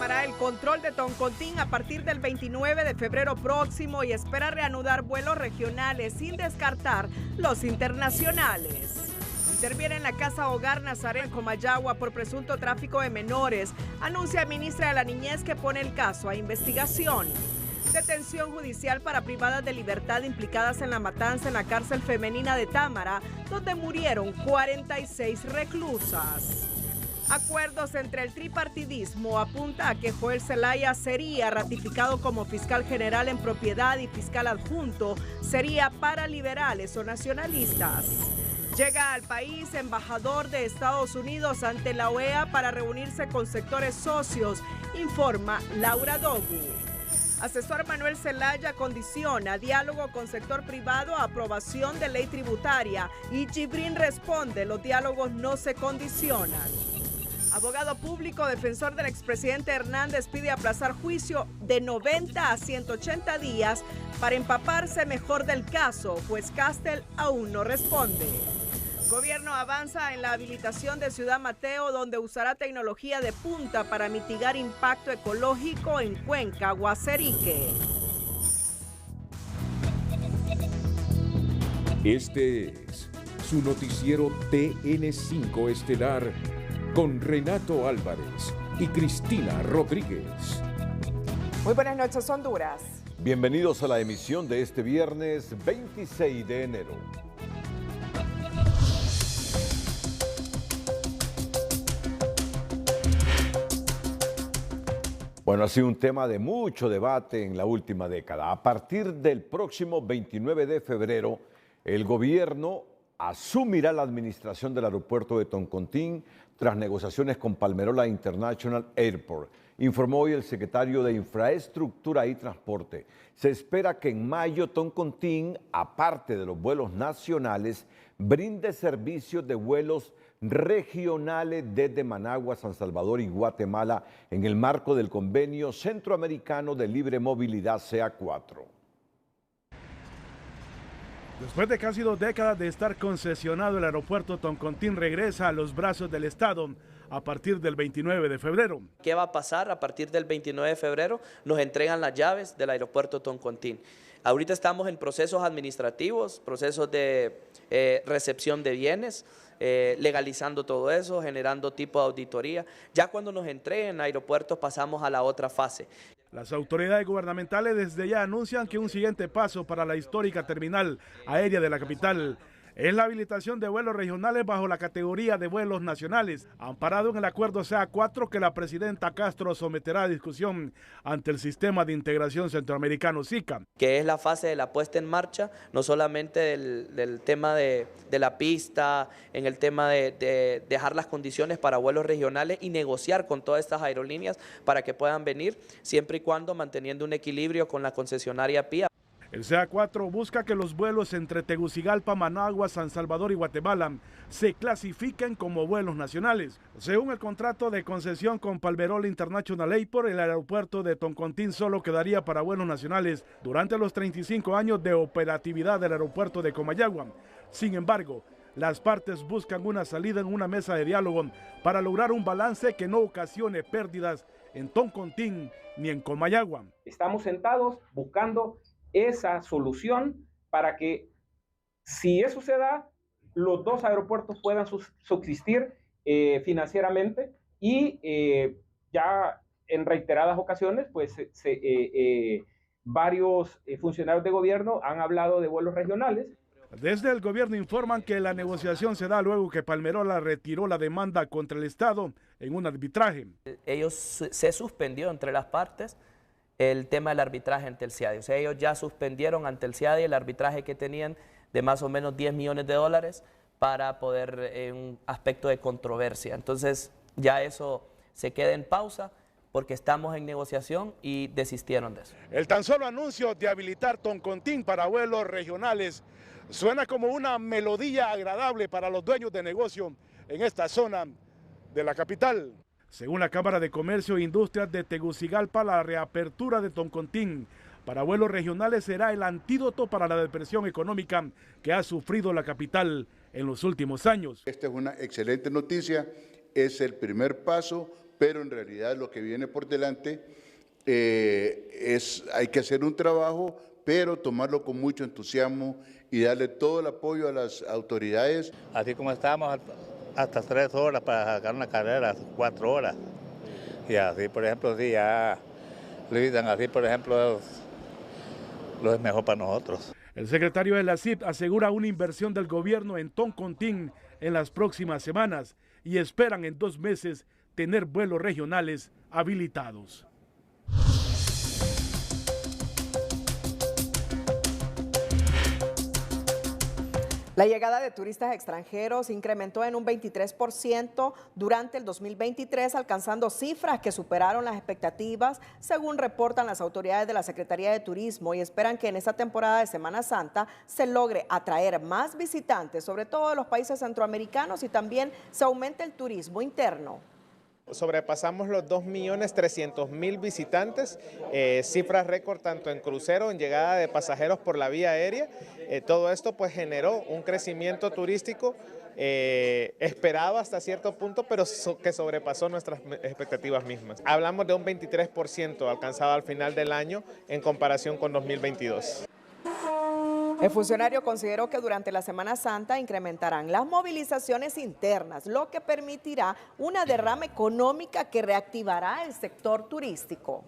tomará el control de Toncontín a partir del 29 de febrero próximo y espera reanudar vuelos regionales sin descartar los internacionales. Interviene en la Casa Hogar Nazaret en Comayagua por presunto tráfico de menores. Anuncia ministra de la Niñez que pone el caso a investigación. Detención judicial para privadas de libertad implicadas en la matanza en la cárcel femenina de Támara, donde murieron 46 reclusas. Acuerdos entre el tripartidismo apunta a que Joel Zelaya sería ratificado como fiscal general en propiedad y fiscal adjunto sería para liberales o nacionalistas. Llega al país embajador de Estados Unidos ante la OEA para reunirse con sectores socios, informa Laura Dogu. Asesor Manuel Zelaya condiciona diálogo con sector privado a aprobación de ley tributaria y Gibrín responde, los diálogos no se condicionan. Abogado público defensor del expresidente Hernández pide aplazar juicio de 90 a 180 días para empaparse mejor del caso, pues Castel aún no responde. Gobierno avanza en la habilitación de Ciudad Mateo, donde usará tecnología de punta para mitigar impacto ecológico en Cuenca, Guaserique. Este es su noticiero TN5 Estelar con Renato Álvarez y Cristina Rodríguez. Muy buenas noches, Honduras. Bienvenidos a la emisión de este viernes 26 de enero. Bueno, ha sido un tema de mucho debate en la última década. A partir del próximo 29 de febrero, el gobierno asumirá la administración del aeropuerto de Toncontín tras negociaciones con Palmerola International Airport, informó hoy el secretario de Infraestructura y Transporte. Se espera que en mayo Toncontín, aparte de los vuelos nacionales, brinde servicios de vuelos regionales desde Managua, San Salvador y Guatemala en el marco del Convenio Centroamericano de Libre Movilidad CA4. Después de casi 2 décadas de estar concesionado, el aeropuerto Toncontín regresa a los brazos del Estado a partir del 29 de febrero. ¿Qué va a pasar? A partir del 29 de febrero nos entregan las llaves del aeropuerto Toncontín. Ahorita estamos en procesos administrativos, procesos de recepción de bienes, legalizando todo eso, generando tipo de auditoría. Ya cuando nos entreguen aeropuertos pasamos a la otra fase. Las autoridades gubernamentales desde ya anuncian que un siguiente paso para la histórica terminal aérea de la capital es la habilitación de vuelos regionales bajo la categoría de vuelos nacionales, amparado en el acuerdo CA4 que la presidenta Castro someterá a discusión ante el Sistema de Integración Centroamericano SICA. Que es la fase de la puesta en marcha, no solamente del tema de la pista, en el tema de dejar las condiciones para vuelos regionales y negociar con todas estas aerolíneas para que puedan venir, siempre y cuando manteniendo un equilibrio con la concesionaria PIA. El CA4 busca que los vuelos entre Tegucigalpa, Managua, San Salvador y Guatemala se clasifiquen como vuelos nacionales. Según el contrato de concesión con Palmerola International Airport, el aeropuerto de Toncontín solo quedaría para vuelos nacionales durante los 35 años de operatividad del aeropuerto de Comayagua. Sin embargo, las partes buscan una salida en una mesa de diálogo para lograr un balance que no ocasione pérdidas en Toncontín ni en Comayagua. Estamos sentados buscando esa solución para que, si eso se da, los dos aeropuertos puedan subsistir financieramente y ya en reiteradas ocasiones, pues varios funcionarios de gobierno han hablado de vuelos regionales. Desde el gobierno informan que la negociación se da luego que Palmerola retiró la demanda contra el Estado en un arbitraje. Se suspendió entre las partes el tema del arbitraje ante el CIADI. O sea, ellos ya suspendieron ante el CIADI el arbitraje que tenían de más o menos $10 millones para poder, en un aspecto de controversia. Entonces, ya eso se queda en pausa porque estamos en negociación y desistieron de eso. El tan solo anuncio de habilitar Toncontín para vuelos regionales suena como una melodía agradable para los dueños de negocio en esta zona de la capital. Según la Cámara de Comercio e Industrias de Tegucigalpa, la reapertura de Toncontín para vuelos regionales será el antídoto para la depresión económica que ha sufrido la capital en los últimos años. Esta es una excelente noticia, es el primer paso pero en realidad lo que viene por delante hay que hacer un trabajo, pero tomarlo con mucho entusiasmo y darle todo el apoyo a las autoridades. Así como estábamos hasta 3 horas para sacar una carrera, 4 horas. Y así, por ejemplo, si ya le dicen así, por ejemplo, lo es mejor para nosotros. El secretario de la CIP asegura una inversión del gobierno en Toncontín en las próximas semanas y esperan en 2 meses tener vuelos regionales habilitados. La llegada de turistas extranjeros incrementó en un 23% durante el 2023, alcanzando cifras que superaron las expectativas, según reportan las autoridades de la Secretaría de Turismo, y esperan que en esta temporada de Semana Santa se logre atraer más visitantes, sobre todo de los países centroamericanos, y también se aumente el turismo interno. Sobrepasamos los 2.300.000 visitantes, cifras récord tanto en crucero, en llegada de pasajeros por la vía aérea. Todo esto pues generó un crecimiento turístico esperado hasta cierto punto, pero que sobrepasó nuestras expectativas mismas. Hablamos de un 23% alcanzado al final del año en comparación con 2022. El funcionario consideró que durante la Semana Santa incrementarán las movilizaciones internas, lo que permitirá una derrama económica que reactivará el sector turístico.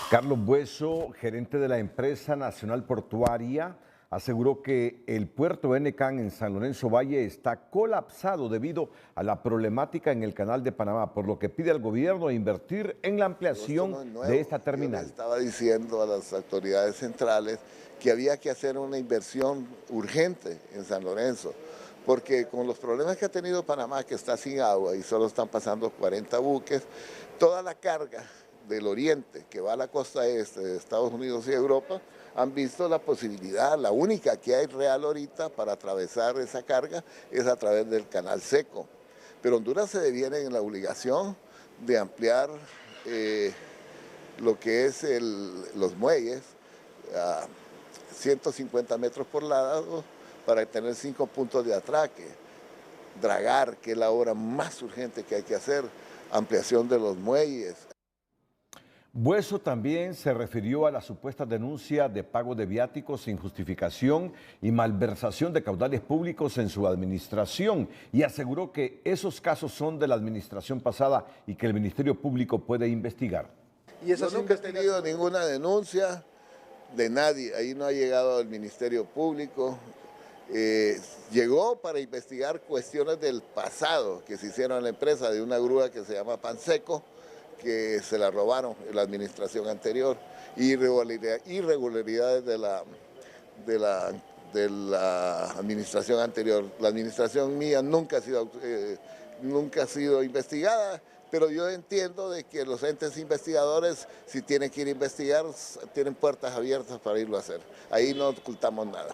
Carlos Bueso, gerente de la empresa nacional portuaria, aseguró que el puerto Enecan en San Lorenzo Valle está colapsado debido a la problemática en el canal de Panamá, por lo que pide al gobierno invertir en la ampliación de esta terminal. Yo le estaba diciendo a las autoridades centrales que había que hacer una inversión urgente en San Lorenzo, porque con los problemas que ha tenido Panamá, que está sin agua y solo están pasando 40 buques, toda la carga del oriente que va a la costa este de Estados Unidos y Europa, han visto la posibilidad, la única que hay real ahorita para atravesar esa carga es a través del canal seco. Pero Honduras se deviene en la obligación de ampliar lo que es los muelles a 150 metros por lado para tener 5 puntos de atraque. Dragar, que es la obra más urgente que hay que hacer, ampliación de los muelles. Bueso también se refirió a la supuesta denuncia de pago de viáticos sin justificación y malversación de caudales públicos en su administración y aseguró que esos casos son de la administración pasada y que el Ministerio Público puede investigar. Yo nunca he tenido ninguna denuncia de nadie, ahí no ha llegado el Ministerio Público. Llegó para investigar cuestiones del pasado que se hicieron en la empresa de una grúa que se llama Panseco, que se la robaron en la administración anterior, irregularidades de la administración anterior. La administración mía nunca ha sido investigada, pero yo entiendo de que los entes investigadores, si tienen que ir a investigar, tienen puertas abiertas para irlo a hacer. Ahí no ocultamos nada.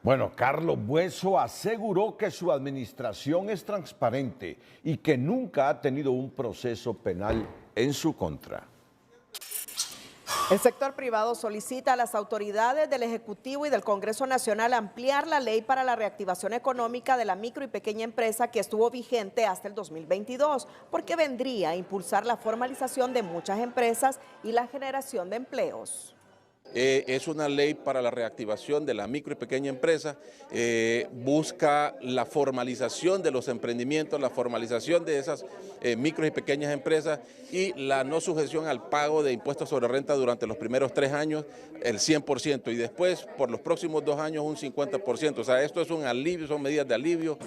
Bueno, Carlos Bueso aseguró que su administración es transparente y que nunca ha tenido un proceso penal en su contra. El sector privado solicita a las autoridades del Ejecutivo y del Congreso Nacional ampliar la ley para la reactivación económica de la micro y pequeña empresa que estuvo vigente hasta el 2022, porque vendría a impulsar la formalización de muchas empresas y la generación de empleos. Es una ley para la reactivación de la micro y pequeña empresa, busca la formalización de los emprendimientos, la formalización de esas micro y pequeñas empresas y la no sujeción al pago de impuestos sobre renta durante los primeros 3 años, el 100%, y después por los próximos 2 años un 50%. O sea, esto es un alivio, son medidas de alivio.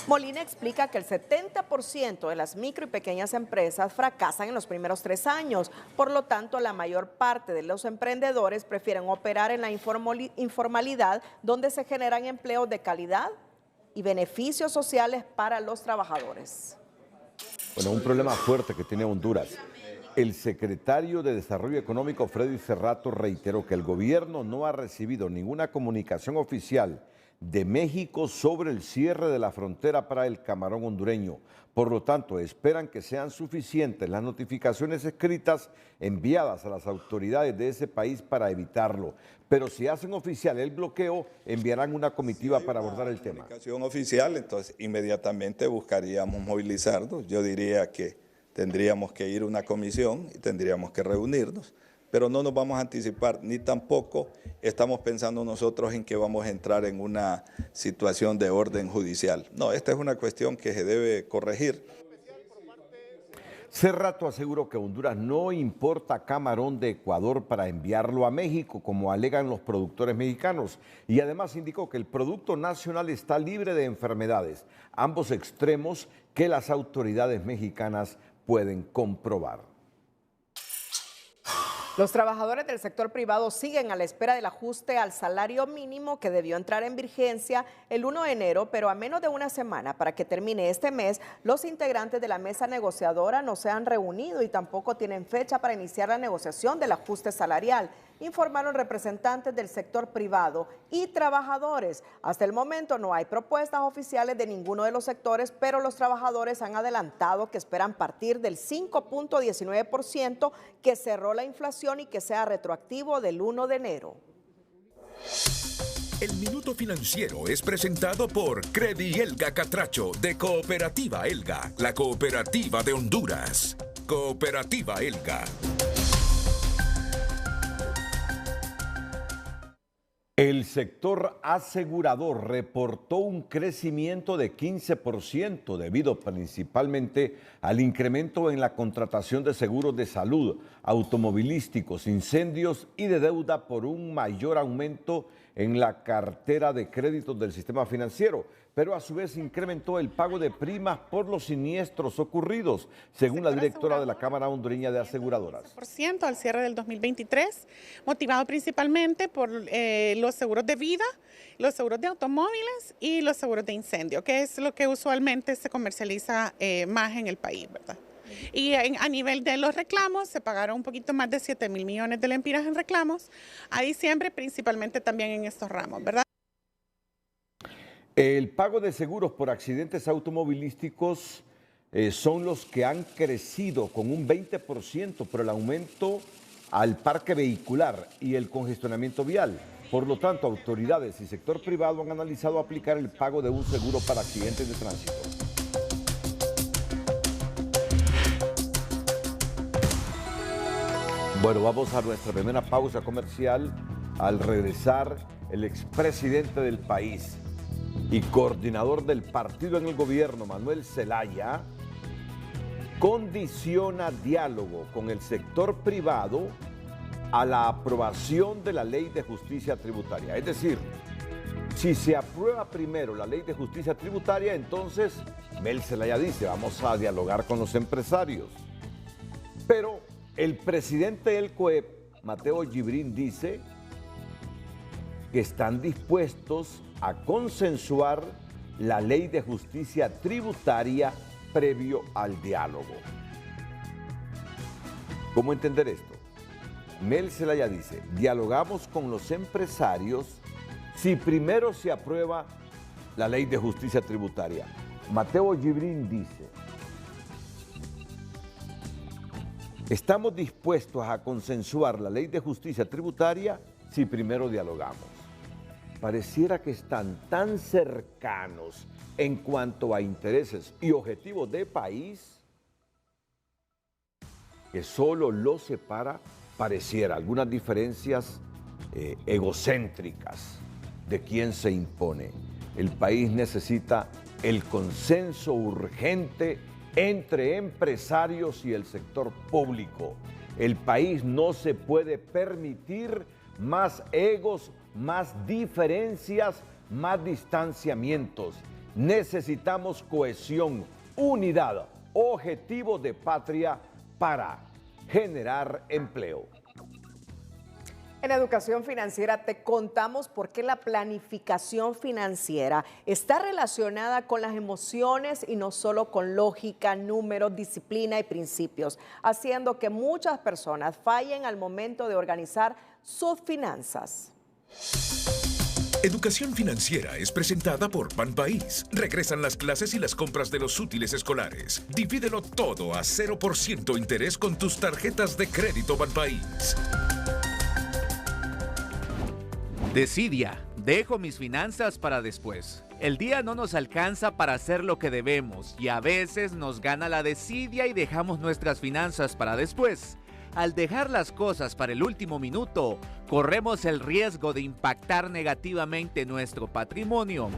Molina explica que el 70% de las micro y pequeñas empresas fracasan en los primeros 3 años. Por lo tanto, la mayor parte de los emprendedores prefieren operar en la informalidad, donde se generan empleos de calidad y beneficios sociales para los trabajadores. Bueno, un problema fuerte que tiene Honduras. El secretario de Desarrollo Económico, Freddy Cerrato, reiteró que el gobierno no ha recibido ninguna comunicación oficial de México sobre el cierre de la frontera para el camarón hondureño. Por lo tanto, esperan que sean suficientes las notificaciones escritas enviadas a las autoridades de ese país para evitarlo. Pero si hacen oficial el bloqueo, enviarán una comitiva para abordar el tema. Comunicación oficial, entonces inmediatamente buscaríamos movilizarnos. Yo diría que tendríamos que ir a una comisión y tendríamos que reunirnos, pero no nos vamos a anticipar, ni tampoco estamos pensando nosotros en que vamos a entrar en una situación de orden judicial. No, esta es una cuestión que se debe corregir. Cerrato aseguró que Honduras no importa camarón de Ecuador para enviarlo a México, como alegan los productores mexicanos, y además indicó que el producto nacional está libre de enfermedades, ambos extremos que las autoridades mexicanas pueden comprobar. Los trabajadores del sector privado siguen a la espera del ajuste al salario mínimo que debió entrar en vigencia el 1 de enero, pero a menos de una semana para que termine este mes, los integrantes de la mesa negociadora no se han reunido y tampoco tienen fecha para iniciar la negociación del ajuste salarial, informaron representantes del sector privado y trabajadores. Hasta el momento no hay propuestas oficiales de ninguno de los sectores, pero los trabajadores han adelantado que esperan partir del 5.19% que cerró la inflación y que sea retroactivo del 1 de enero. El Minuto Financiero es presentado por Credi Elga Catracho de Cooperativa Elga, la cooperativa de Honduras. Cooperativa Elga. El sector asegurador reportó un crecimiento de 15% debido principalmente al incremento en la contratación de seguros de salud, automovilísticos, incendios y de deuda por un mayor aumento en la cartera de créditos del sistema financiero, pero a su vez incrementó el pago de primas por los siniestros ocurridos, según la directora de la Cámara Hondureña de Aseguradoras. % al cierre del 2023, motivado principalmente por los seguros de vida, los seguros de automóviles y los seguros de incendio, que es lo que usualmente se comercializa más en el país, ¿verdad? Y a nivel de los reclamos, se pagaron un poquito más de 7.000 millones de lempiras en reclamos a diciembre, principalmente también en estos ramos, ¿verdad? El pago de seguros por accidentes automovilísticos son los que han crecido con un 20% por el aumento al parque vehicular y el congestionamiento vial. Por lo tanto, autoridades y sector privado han analizado aplicar el pago de un seguro para accidentes de tránsito. Bueno, vamos a nuestra primera pausa comercial. Al regresar, el expresidente del país y coordinador del partido en el gobierno, Manuel Zelaya, condiciona diálogo con el sector privado a la aprobación de la ley de justicia tributaria. Es decir, si se aprueba primero la ley de justicia tributaria, entonces Mel Zelaya dice, vamos a dialogar con los empresarios. Pero el presidente del COEP, Mateo Gibrín, dice que están dispuestos a consensuar la ley de justicia tributaria previo al diálogo. ¿Cómo entender esto? Mel Zelaya dice, dialogamos con los empresarios si primero se aprueba la ley de justicia tributaria. Mateo Gibrín dice, estamos dispuestos a consensuar la ley de justicia tributaria si primero dialogamos. Pareciera que están tan cercanos en cuanto a intereses y objetivos de país que solo los separa, pareciera, algunas diferencias egocéntricas de quién se impone. El país necesita el consenso urgente entre empresarios y el sector público. El país no se puede permitir más egos, más diferencias, más distanciamientos. Necesitamos cohesión, unidad, objetivo de patria para generar empleo. En Educación Financiera te contamos por qué la planificación financiera está relacionada con las emociones y no solo con lógica, números, disciplina y principios, haciendo que muchas personas fallen al momento de organizar sus finanzas. Educación Financiera es presentada por Banpaís. Regresan las clases y las compras de los útiles escolares. Divídelo todo a 0% interés con tus tarjetas de crédito Banpaís. Decidia, dejo mis finanzas para después. El día no nos alcanza para hacer lo que debemos y a veces nos gana la desidia y dejamos nuestras finanzas para después. Al dejar las cosas para el último minuto, corremos el riesgo de impactar negativamente nuestro patrimonio.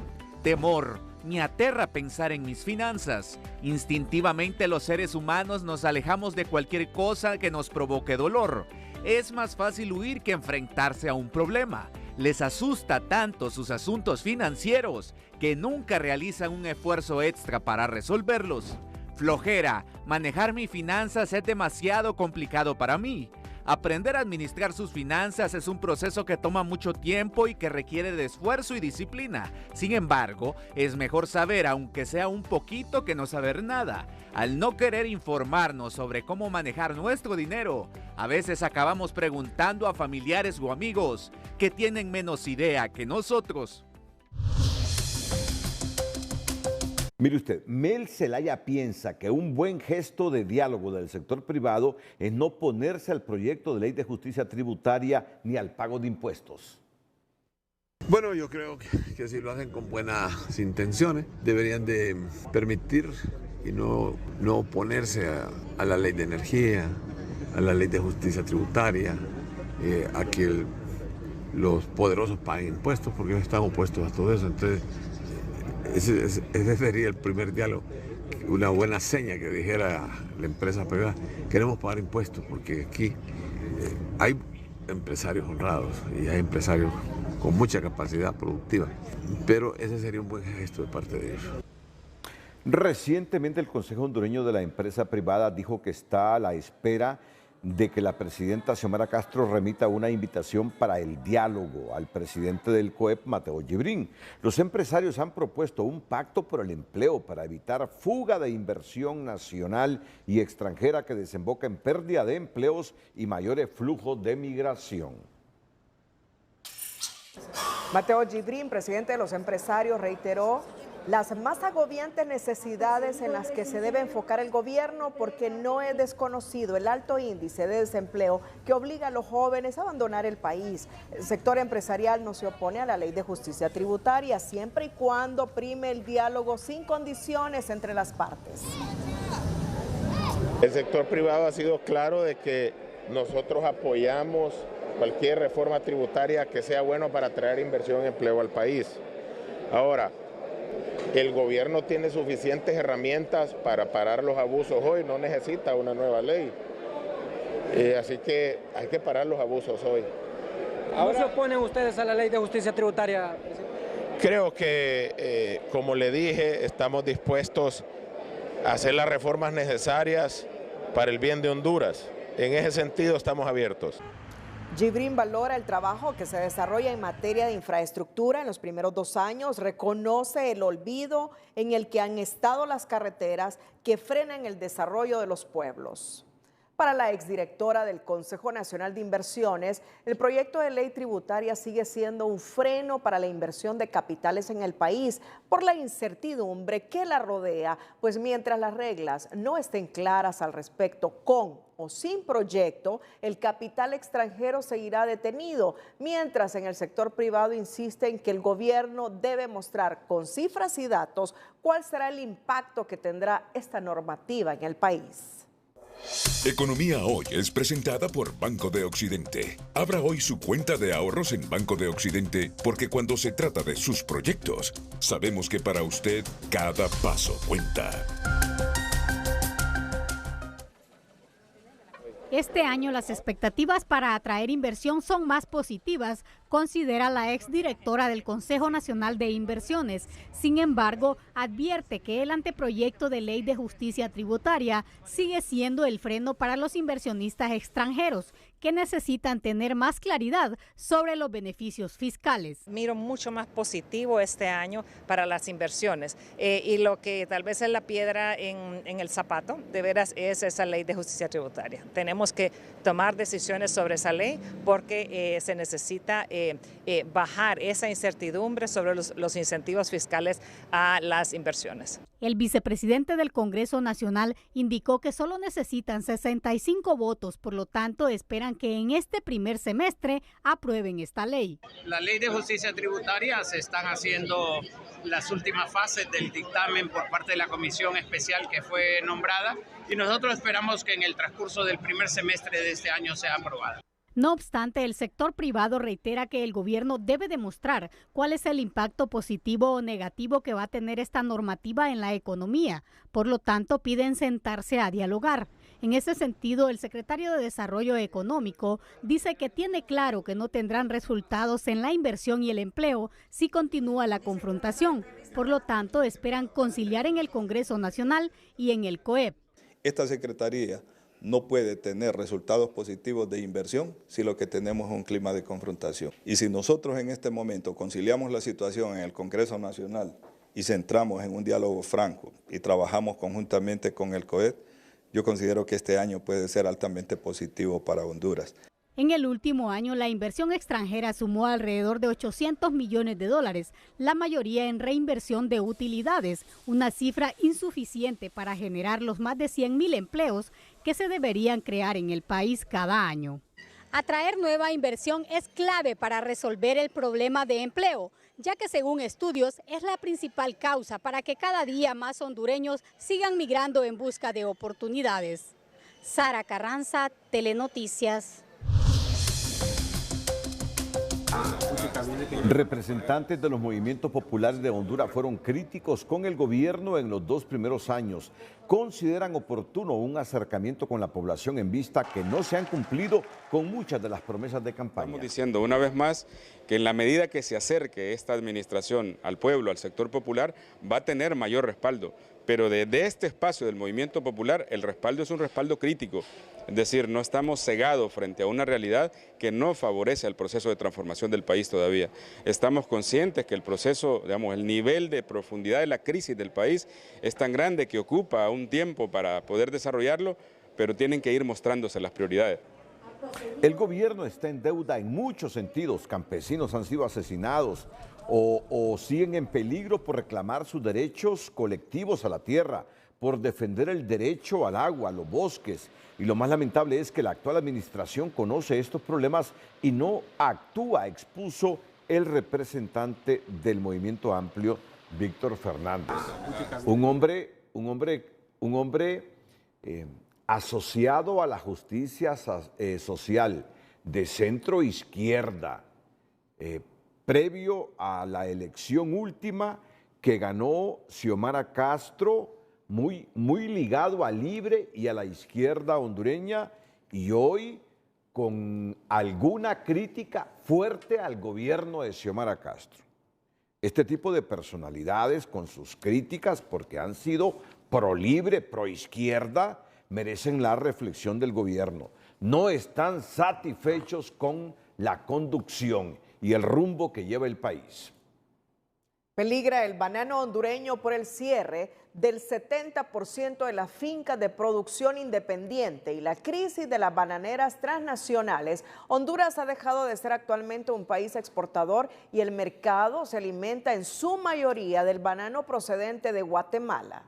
Temor, me aterra pensar en mis finanzas. Instintivamente los seres humanos nos alejamos de cualquier cosa que nos provoque dolor. Es más fácil huir que enfrentarse a un problema. Les asusta tanto sus asuntos financieros que nunca realizan un esfuerzo extra para resolverlos. Flojera, manejar mis finanzas es demasiado complicado para mí. Aprender a administrar sus finanzas es un proceso que toma mucho tiempo y que requiere de esfuerzo y disciplina. Sin embargo, es mejor saber, aunque sea un poquito, que no saber nada. Al no querer informarnos sobre cómo manejar nuestro dinero, a veces acabamos preguntando a familiares o amigos que tienen menos idea que nosotros. Mire usted, Mel Zelaya piensa que un buen gesto de diálogo del sector privado es no oponerse al proyecto de ley de justicia tributaria ni al pago de impuestos. Bueno, yo creo que si lo hacen con buenas intenciones, deberían de permitir y no oponerse a la ley de energía, a la ley de justicia tributaria, a que los poderosos paguen impuestos, porque ellos están opuestos a todo eso. Entonces, ese sería el primer diálogo, una buena seña que dijera la empresa privada: queremos pagar impuestos, porque aquí hay empresarios honrados y hay empresarios con mucha capacidad productiva, pero ese sería un buen gesto de parte de ellos. Recientemente el Consejo Hondureño de la Empresa Privada dijo que está a la espera de que la presidenta Xiomara Castro remita una invitación para el diálogo al presidente del COEP, Mateo Yibrín. Los empresarios han propuesto un pacto por el empleo para evitar fuga de inversión nacional y extranjera que desemboca en pérdida de empleos y mayores flujos de migración. Mateo Yibrín, presidente de los empresarios, reiteró las más agobiantes necesidades en las que se debe enfocar el gobierno, porque no es desconocido el alto índice de desempleo que obliga a los jóvenes a abandonar el país. El sector empresarial no se opone a la ley de justicia tributaria siempre y cuando prime el diálogo sin condiciones entre las partes. El sector privado ha sido claro de que nosotros apoyamos cualquier reforma tributaria que sea bueno para traer inversión y empleo al país. Ahora, el gobierno tiene suficientes herramientas para parar los abusos hoy, no necesita una nueva ley. Así que hay que parar los abusos hoy. ¿Cómo se oponen ustedes a la ley de justicia tributaria? Creo que, como le dije, estamos dispuestos a hacer las reformas necesarias para el bien de Honduras. En ese sentido estamos abiertos. Yibrín valora el trabajo que se desarrolla en materia de infraestructura en los primeros 2 años, reconoce el olvido en el que han estado las carreteras que frenan el desarrollo de los pueblos. Para la exdirectora del Consejo Nacional de Inversiones, el proyecto de ley tributaria sigue siendo un freno para la inversión de capitales en el país por la incertidumbre que la rodea, pues mientras las reglas no estén claras al respecto, con o sin proyecto, el capital extranjero seguirá detenido, mientras en el sector privado insisten que el gobierno debe mostrar con cifras y datos cuál será el impacto que tendrá esta normativa en el país. Economía Hoy es presentada por Banco de Occidente. Abra hoy su cuenta de ahorros en Banco de Occidente, porque cuando se trata de sus proyectos, sabemos que para usted cada paso cuenta. Este año las expectativas para atraer inversión son más positivas, considera la exdirectora del Consejo Nacional de Inversiones. Sin embargo, advierte que el anteproyecto de ley de justicia tributaria sigue siendo el freno para los inversionistas extranjeros, que necesitan tener más claridad sobre los beneficios fiscales. Miro mucho más positivo este año para las inversiones y lo que tal vez es la piedra en el zapato, de veras, es esa ley de justicia tributaria. Tenemos que tomar decisiones sobre esa ley porque se necesita bajar esa incertidumbre sobre los incentivos fiscales a las inversiones. El vicepresidente del Congreso Nacional indicó que solo necesitan 65 votos, por lo tanto esperan que en este primer semestre aprueben esta ley. La ley de justicia tributaria se están haciendo las últimas fases del dictamen por parte de la comisión especial que fue nombrada y nosotros esperamos que en el transcurso del primer semestre de este año sea aprobada. No obstante, el sector privado reitera que el gobierno debe demostrar cuál es el impacto positivo o negativo que va a tener esta normativa en la economía. Por lo tanto, piden sentarse a dialogar. En ese sentido, el secretario de Desarrollo Económico dice que tiene claro que no tendrán resultados en la inversión y el empleo si continúa la confrontación. Por lo tanto, esperan conciliar en el Congreso Nacional y en el COEP. Esta secretaría no puede tener resultados positivos de inversión si lo que tenemos es un clima de confrontación. Y si nosotros en este momento conciliamos la situación en el Congreso Nacional y centramos en un diálogo franco y trabajamos conjuntamente con el COEP, yo considero que este año puede ser altamente positivo para Honduras. En el último año, la inversión extranjera sumó alrededor de $800 millones, la mayoría en reinversión de utilidades, una cifra insuficiente para generar los más de 100.000 empleos que se deberían crear en el país cada año. Atraer nueva inversión es clave para resolver el problema de empleo, ya que según estudios es la principal causa para que cada día más hondureños sigan migrando en busca de oportunidades. Sara Carranza, Telenoticias. Representantes de los movimientos populares de Honduras fueron críticos con el gobierno en los 2 primeros años. Consideran oportuno un acercamiento con la población en vista que no se han cumplido con muchas de las promesas de campaña. Estamos diciendo una vez más que en la medida que se acerque esta administración al pueblo, al sector popular, va a tener mayor respaldo. Pero desde este espacio del movimiento popular, el respaldo es un respaldo crítico. Es decir, no estamos cegados frente a una realidad que no favorece al proceso de transformación del país todavía. Estamos conscientes que el proceso, digamos, el nivel de profundidad de la crisis del país es tan grande que ocupa un tiempo para poder desarrollarlo, pero tienen que ir mostrándose las prioridades. El gobierno está en deuda en muchos sentidos. Campesinos han sido asesinados o siguen en peligro por reclamar sus derechos colectivos a la tierra, por defender el derecho al agua, a los bosques. Y lo más lamentable es que la actual administración conoce estos problemas y no actúa, expuso el representante del Movimiento Amplio, Víctor Fernández. Un hombre asociado a la justicia social de centro izquierda, previo a la elección última que ganó Xiomara Castro, muy ligado a Libre y a la izquierda hondureña, y hoy con alguna crítica fuerte al gobierno de Xiomara Castro. Este tipo de personalidades con sus críticas, porque han sido pro Libre, pro izquierda, merecen la reflexión del gobierno. No están satisfechos con la conducción y el rumbo que lleva el país. Peligra el banano hondureño por el cierre del 70% de las fincas de producción independiente y la crisis de las bananeras transnacionales. Honduras ha dejado de ser actualmente un país exportador y el mercado se alimenta en su mayoría del banano procedente de Guatemala.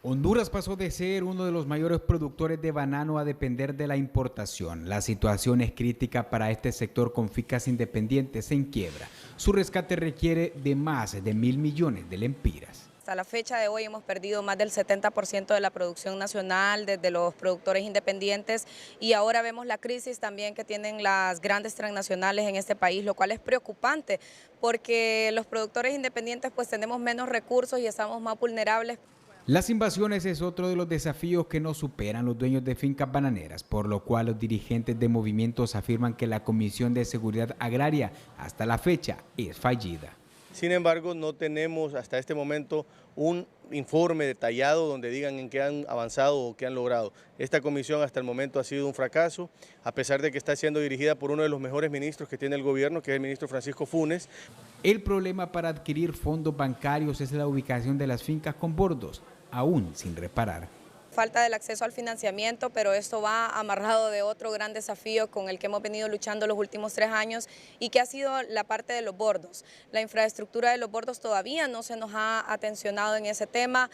Honduras pasó de ser uno de los mayores productores de banano a depender de la importación. La situación es crítica para este sector con fincas independientes en quiebra. Su rescate requiere de más de 1.000 millones de lempiras. Hasta la fecha de hoy hemos perdido más del 70% de la producción nacional desde los productores independientes y ahora vemos la crisis también que tienen las grandes transnacionales en este país, lo cual es preocupante porque los productores independientes pues tenemos menos recursos y estamos más vulnerables. Las invasiones es otro de los desafíos que no superan los dueños de fincas bananeras, por lo cual los dirigentes de movimientos afirman que la Comisión de Seguridad Agraria hasta la fecha es fallida. Sin embargo, no tenemos hasta este momento un informe detallado donde digan en qué han avanzado o qué han logrado. Esta comisión hasta el momento ha sido un fracaso, a pesar de que está siendo dirigida por uno de los mejores ministros que tiene el gobierno, que es el ministro Francisco Funes. El problema para adquirir fondos bancarios es la ubicación de las fincas con bordos, aún sin reparar. Falta del acceso al financiamiento, pero esto va amarrado de otro gran desafío con el que hemos venido luchando los últimos 3 años y que ha sido la parte de los bordos. La infraestructura de los bordos todavía no se nos ha atencionado en ese tema.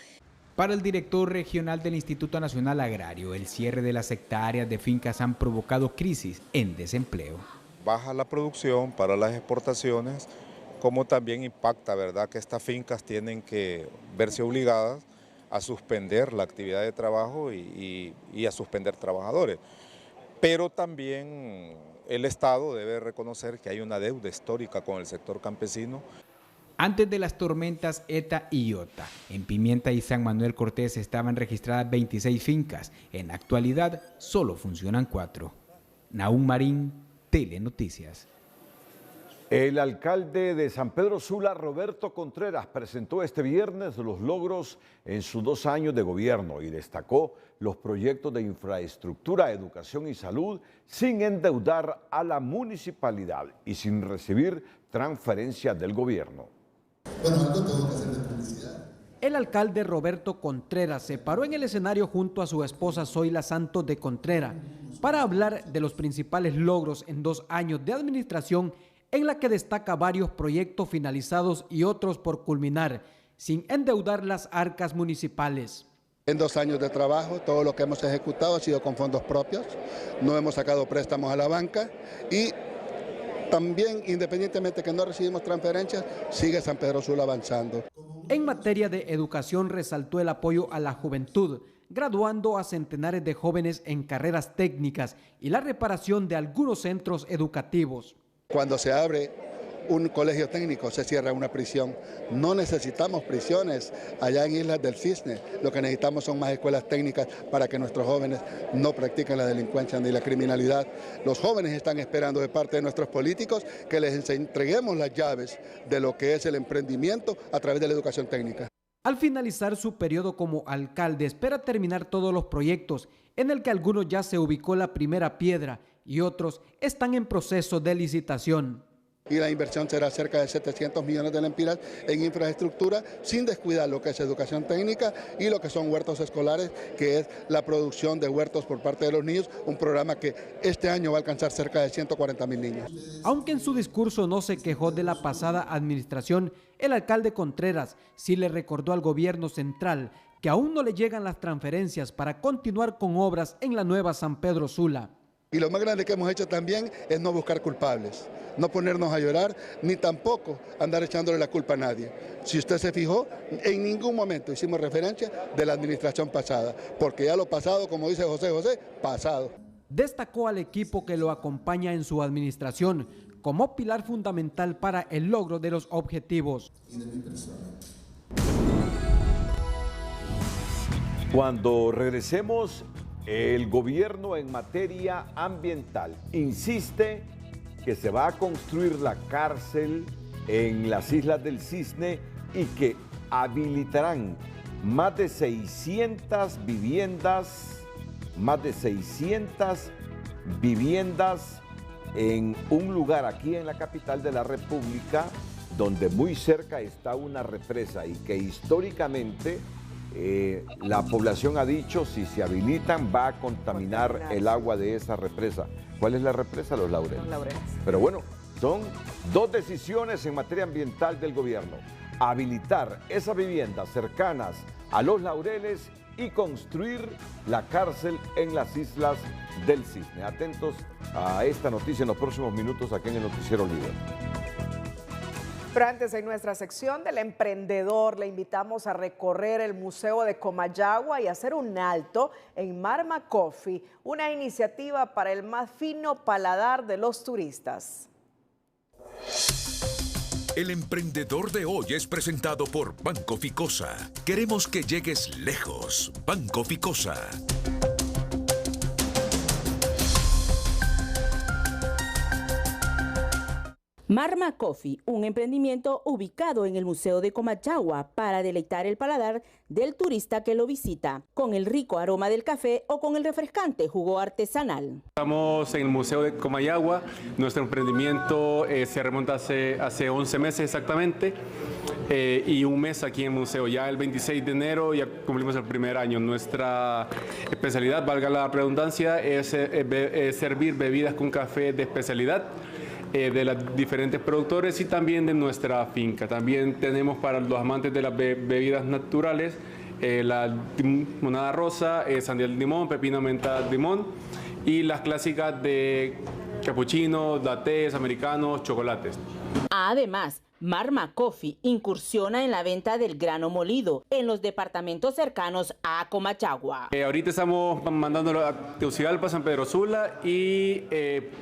Para el director regional del Instituto Nacional Agrario, el cierre de las hectáreas de fincas han provocado crisis en desempleo. Baja la producción para las exportaciones, como también impacta, ¿verdad?, que estas fincas tienen que verse obligadas a suspender la actividad de trabajo y a suspender trabajadores. Pero también el Estado debe reconocer que hay una deuda histórica con el sector campesino. Antes de las tormentas ETA y IOTA, en Pimienta y San Manuel Cortés estaban registradas 26 fincas. En la actualidad solo funcionan 4. Nahum Marín, Telenoticias. El alcalde de San Pedro Sula, Roberto Contreras, presentó este viernes los logros en sus 2 años de gobierno y destacó los proyectos de infraestructura, educación y salud sin endeudar a la municipalidad y sin recibir transferencias del gobierno. Bueno, algo tengo que hacer de publicidad. El alcalde Roberto Contreras se paró en el escenario junto a su esposa Zoila Santos de Contreras para hablar de los principales logros en 2 años de administración, en la que destaca varios proyectos finalizados y otros por culminar, sin endeudar las arcas municipales. En 2 años de trabajo, todo lo que hemos ejecutado ha sido con fondos propios, no hemos sacado préstamos a la banca y también, independientemente que no recibimos transferencias, sigue San Pedro Sula avanzando. En materia de educación resaltó el apoyo a la juventud, graduando a centenares de jóvenes en carreras técnicas y la reparación de algunos centros educativos. Cuando se abre un colegio técnico, se cierra una prisión. No necesitamos prisiones allá en Islas del Cisne. Lo que necesitamos son más escuelas técnicas para que nuestros jóvenes no practiquen la delincuencia ni la criminalidad. Los jóvenes están esperando de parte de nuestros políticos que les entreguemos las llaves de lo que es el emprendimiento a través de la educación técnica. Al finalizar su periodo como alcalde, espera terminar todos los proyectos, en el que algunos ya se ubicó la primera piedra y otros están en proceso de licitación. Y la inversión será cerca de 700 millones de lempiras en infraestructura, sin descuidar lo que es educación técnica y lo que son huertos escolares, que es la producción de huertos por parte de los niños, un programa que este año va a alcanzar cerca de 140,000 niños. Aunque en su discurso no se quejó de la pasada administración, el alcalde Contreras sí le recordó al gobierno central que aún no le llegan las transferencias para continuar con obras en la nueva San Pedro Sula. Y lo más grande que hemos hecho también es no buscar culpables, no ponernos a llorar, ni tampoco andar echándole la culpa a nadie. Si usted se fijó, en ningún momento hicimos referencia de la administración pasada, porque ya lo pasado, como dice José, pasado. Destacó al equipo que lo acompaña en su administración como pilar fundamental para el logro de los objetivos. Cuando regresemos, el gobierno en materia ambiental insiste que se va a construir la cárcel en las Islas del Cisne y que habilitarán más de 600 viviendas en un lugar aquí en la capital de la República, donde muy cerca está una represa y que históricamente la población ha dicho, si se habilitan va a contaminar el agua de esa represa. ¿Cuál es la represa? Los Laureles. Los Laureles. Pero bueno, son 2 decisiones en materia ambiental del gobierno: habilitar esas viviendas cercanas a los Laureles y construir la cárcel en las Islas del Cisne. Atentos a esta noticia en los próximos minutos aquí en el Noticiero Líder. Pero antes, en nuestra sección del emprendedor, le invitamos a recorrer el Museo de Comayagua y hacer un alto en Marma Coffee, una iniciativa para el más fino paladar de los turistas. El emprendedor de hoy es presentado por Banco Ficosa. Queremos que llegues lejos. Banco Ficosa. Marma Coffee, un emprendimiento ubicado en el Museo de Comachagua para deleitar el paladar del turista que lo visita, con el rico aroma del café o con el refrescante jugo artesanal. Estamos en el Museo de Comayagua. Nuestro emprendimiento se remonta hace 11 meses exactamente y un mes aquí en el museo. Ya el 26 de enero ya cumplimos el primer año. Nuestra especialidad, valga la redundancia, es servir bebidas con café de especialidad de los diferentes productores y también de nuestra finca. También tenemos para los amantes de las bebidas naturales la limonada rosa, sandía de limón, pepino menta limón y las clásicas de capuchinos, latés, americanos, chocolates. Además, Marma Coffee incursiona en la venta del grano molido en los departamentos cercanos a Comachagua. Ahorita estamos mandándolo a Tegucigalpa, San Pedro Sula y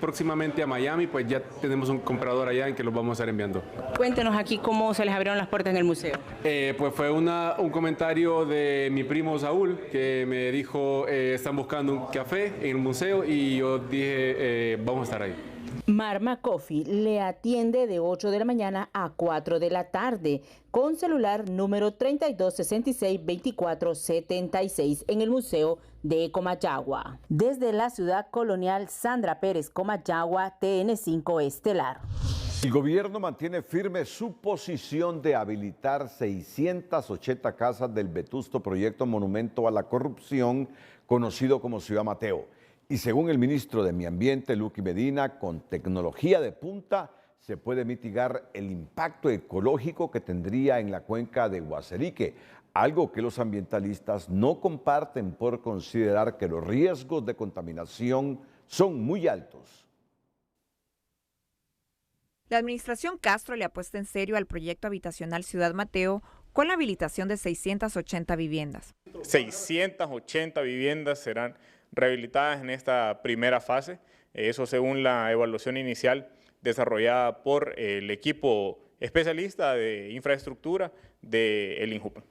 próximamente a Miami, pues ya tenemos un comprador allá en que los vamos a estar enviando. Cuéntenos aquí cómo se les abrieron las puertas en el museo. Pues fue un comentario de mi primo Saúl que me dijo están buscando un café en el museo y yo dije vamos a estar ahí. Marma Coffee le atiende de 8 de la mañana a 4 de la tarde con celular número 3266-2476 en el Museo de Comachagua. Desde la ciudad colonial, Sandra Pérez, Comachagua, TN5 Estelar. El gobierno mantiene firme su posición de habilitar 680 casas del vetusto proyecto Monumento a la Corrupción, conocido como Ciudad Mateo. Y según el ministro de Medio Ambiente, Luqui Medina, con tecnología de punta se puede mitigar el impacto ecológico que tendría en la cuenca de Guaserique, algo que los ambientalistas no comparten por considerar que los riesgos de contaminación son muy altos. La administración Castro le apuesta en serio al proyecto habitacional Ciudad Mateo con la habilitación de 680 viviendas. 680 viviendas serán rehabilitadas en esta primera fase, eso según la evaluación inicial desarrollada por el equipo especialista de infraestructura del INJUPA.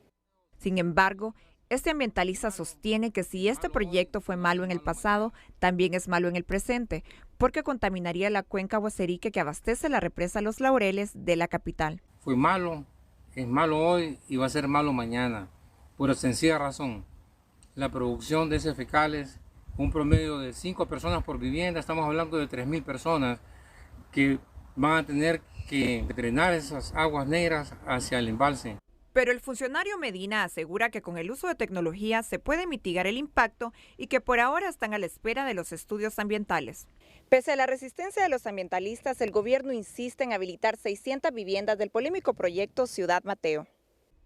Sin embargo, este ambientalista sostiene que si este proyecto fue malo en el pasado, también es malo en el presente, porque contaminaría la cuenca Guaserique que abastece la represa Los Laureles de la capital. Fue malo, es malo hoy y va a ser malo mañana, por la sencilla razón. La producción de heces fecales, un promedio de 5 personas por vivienda, estamos hablando de 3.000 personas que van a tener que drenar esas aguas negras hacia el embalse. Pero el funcionario Medina asegura que con el uso de tecnología se puede mitigar el impacto y que por ahora están a la espera de los estudios ambientales. Pese a la resistencia de los ambientalistas, el gobierno insiste en habilitar 600 viviendas del polémico proyecto Ciudad Mateo.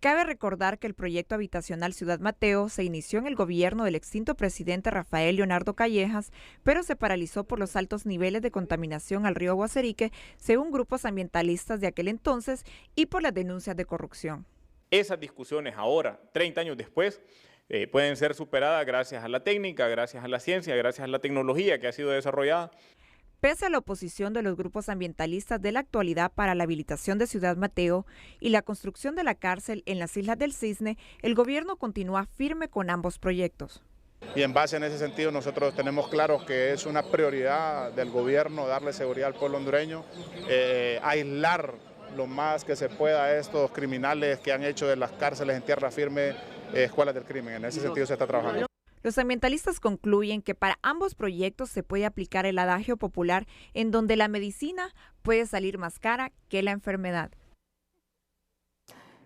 Cabe recordar que el proyecto habitacional Ciudad Mateo se inició en el gobierno del extinto presidente Rafael Leonardo Callejas, pero se paralizó por los altos niveles de contaminación al río Guaserique, según grupos ambientalistas de aquel entonces, y por las denuncias de corrupción. Esas discusiones ahora, 30 años después, pueden ser superadas gracias a la técnica, gracias a la ciencia, gracias a la tecnología que ha sido desarrollada. Pese a la oposición de los grupos ambientalistas de la actualidad para la habilitación de Ciudad Mateo y la construcción de la cárcel en las Islas del Cisne, el gobierno continúa firme con ambos proyectos. Y en base en ese sentido nosotros tenemos claro que es una prioridad del gobierno darle seguridad al pueblo hondureño, aislar lo más que se pueda a estos criminales que han hecho de las cárceles en tierra firme escuelas del crimen. En ese sentido se está trabajando. Los ambientalistas concluyen que para ambos proyectos se puede aplicar el adagio popular en donde la medicina puede salir más cara que la enfermedad.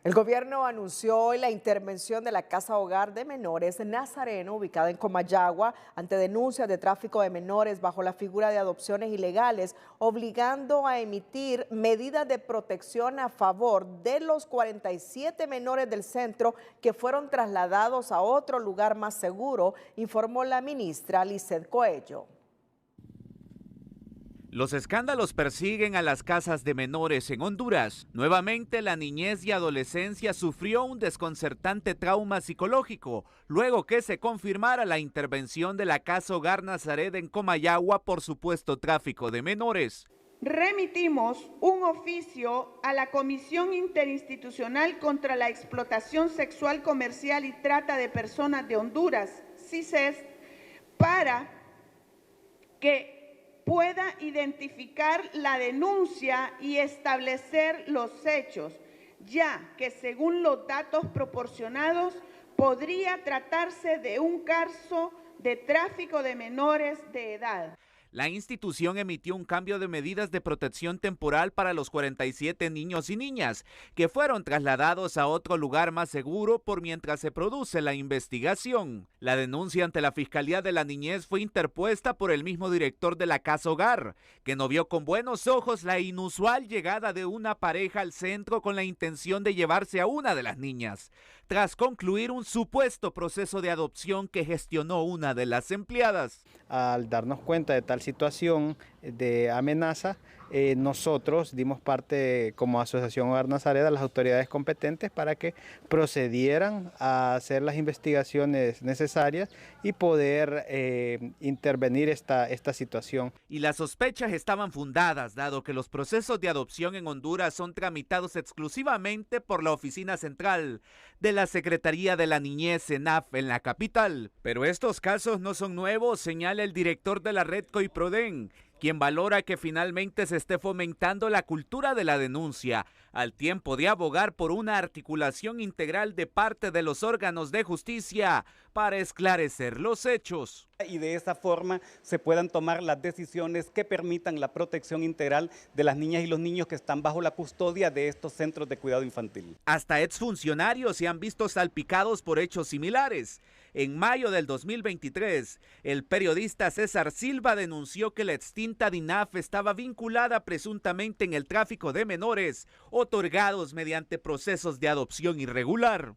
El gobierno anunció hoy la intervención de la Casa Hogar de Menores Nazareno, ubicada en Comayagua, ante denuncias de tráfico de menores bajo la figura de adopciones ilegales, obligando a emitir medidas de protección a favor de los 47 menores del centro que fueron trasladados a otro lugar más seguro, informó la ministra Lizeth Coello. Los escándalos persiguen a las casas de menores en Honduras. Nuevamente, la niñez y adolescencia sufrió un desconcertante trauma psicológico, luego que se confirmara la intervención de la Casa Hogar Nazaret en Comayagua por supuesto tráfico de menores. Remitimos un oficio a la Comisión Interinstitucional contra la Explotación Sexual Comercial y Trata de Personas de Honduras, CISES, para que pueda identificar la denuncia y establecer los hechos, ya que según los datos proporcionados podría tratarse de un caso de tráfico de menores de edad. La institución emitió un cambio de medidas de protección temporal para los 47 niños y niñas que fueron trasladados a otro lugar más seguro por mientras se produce la investigación. La denuncia ante la Fiscalía de la Niñez fue interpuesta por el mismo director de la Casa Hogar, que no vio con buenos ojos la inusual llegada de una pareja al centro con la intención de llevarse a una de las niñas, tras concluir un supuesto proceso de adopción que gestionó una de las empleadas. Al darnos cuenta de tal situación de amenaza, nosotros dimos parte como Asociación Hogar Nazareth a las autoridades competentes para que procedieran a hacer las investigaciones necesarias y poder intervenir esta situación. Y las sospechas estaban fundadas, dado que los procesos de adopción en Honduras son tramitados exclusivamente por la oficina central de la Secretaría de la Niñez, SENAF, en la capital. Pero estos casos no son nuevos, señala el director de la red COIPRODEN, quien valora que finalmente se esté fomentando la cultura de la denuncia, al tiempo de abogar por una articulación integral de parte de los órganos de justicia para esclarecer los hechos. Y de esa forma se puedan tomar las decisiones que permitan la protección integral de las niñas y los niños que están bajo la custodia de estos centros de cuidado infantil. Hasta exfuncionarios se han visto salpicados por hechos similares. En mayo del 2023, el periodista César Silva denunció que la extinta DINAF estaba vinculada presuntamente en el tráfico de menores otorgados mediante procesos de adopción irregular.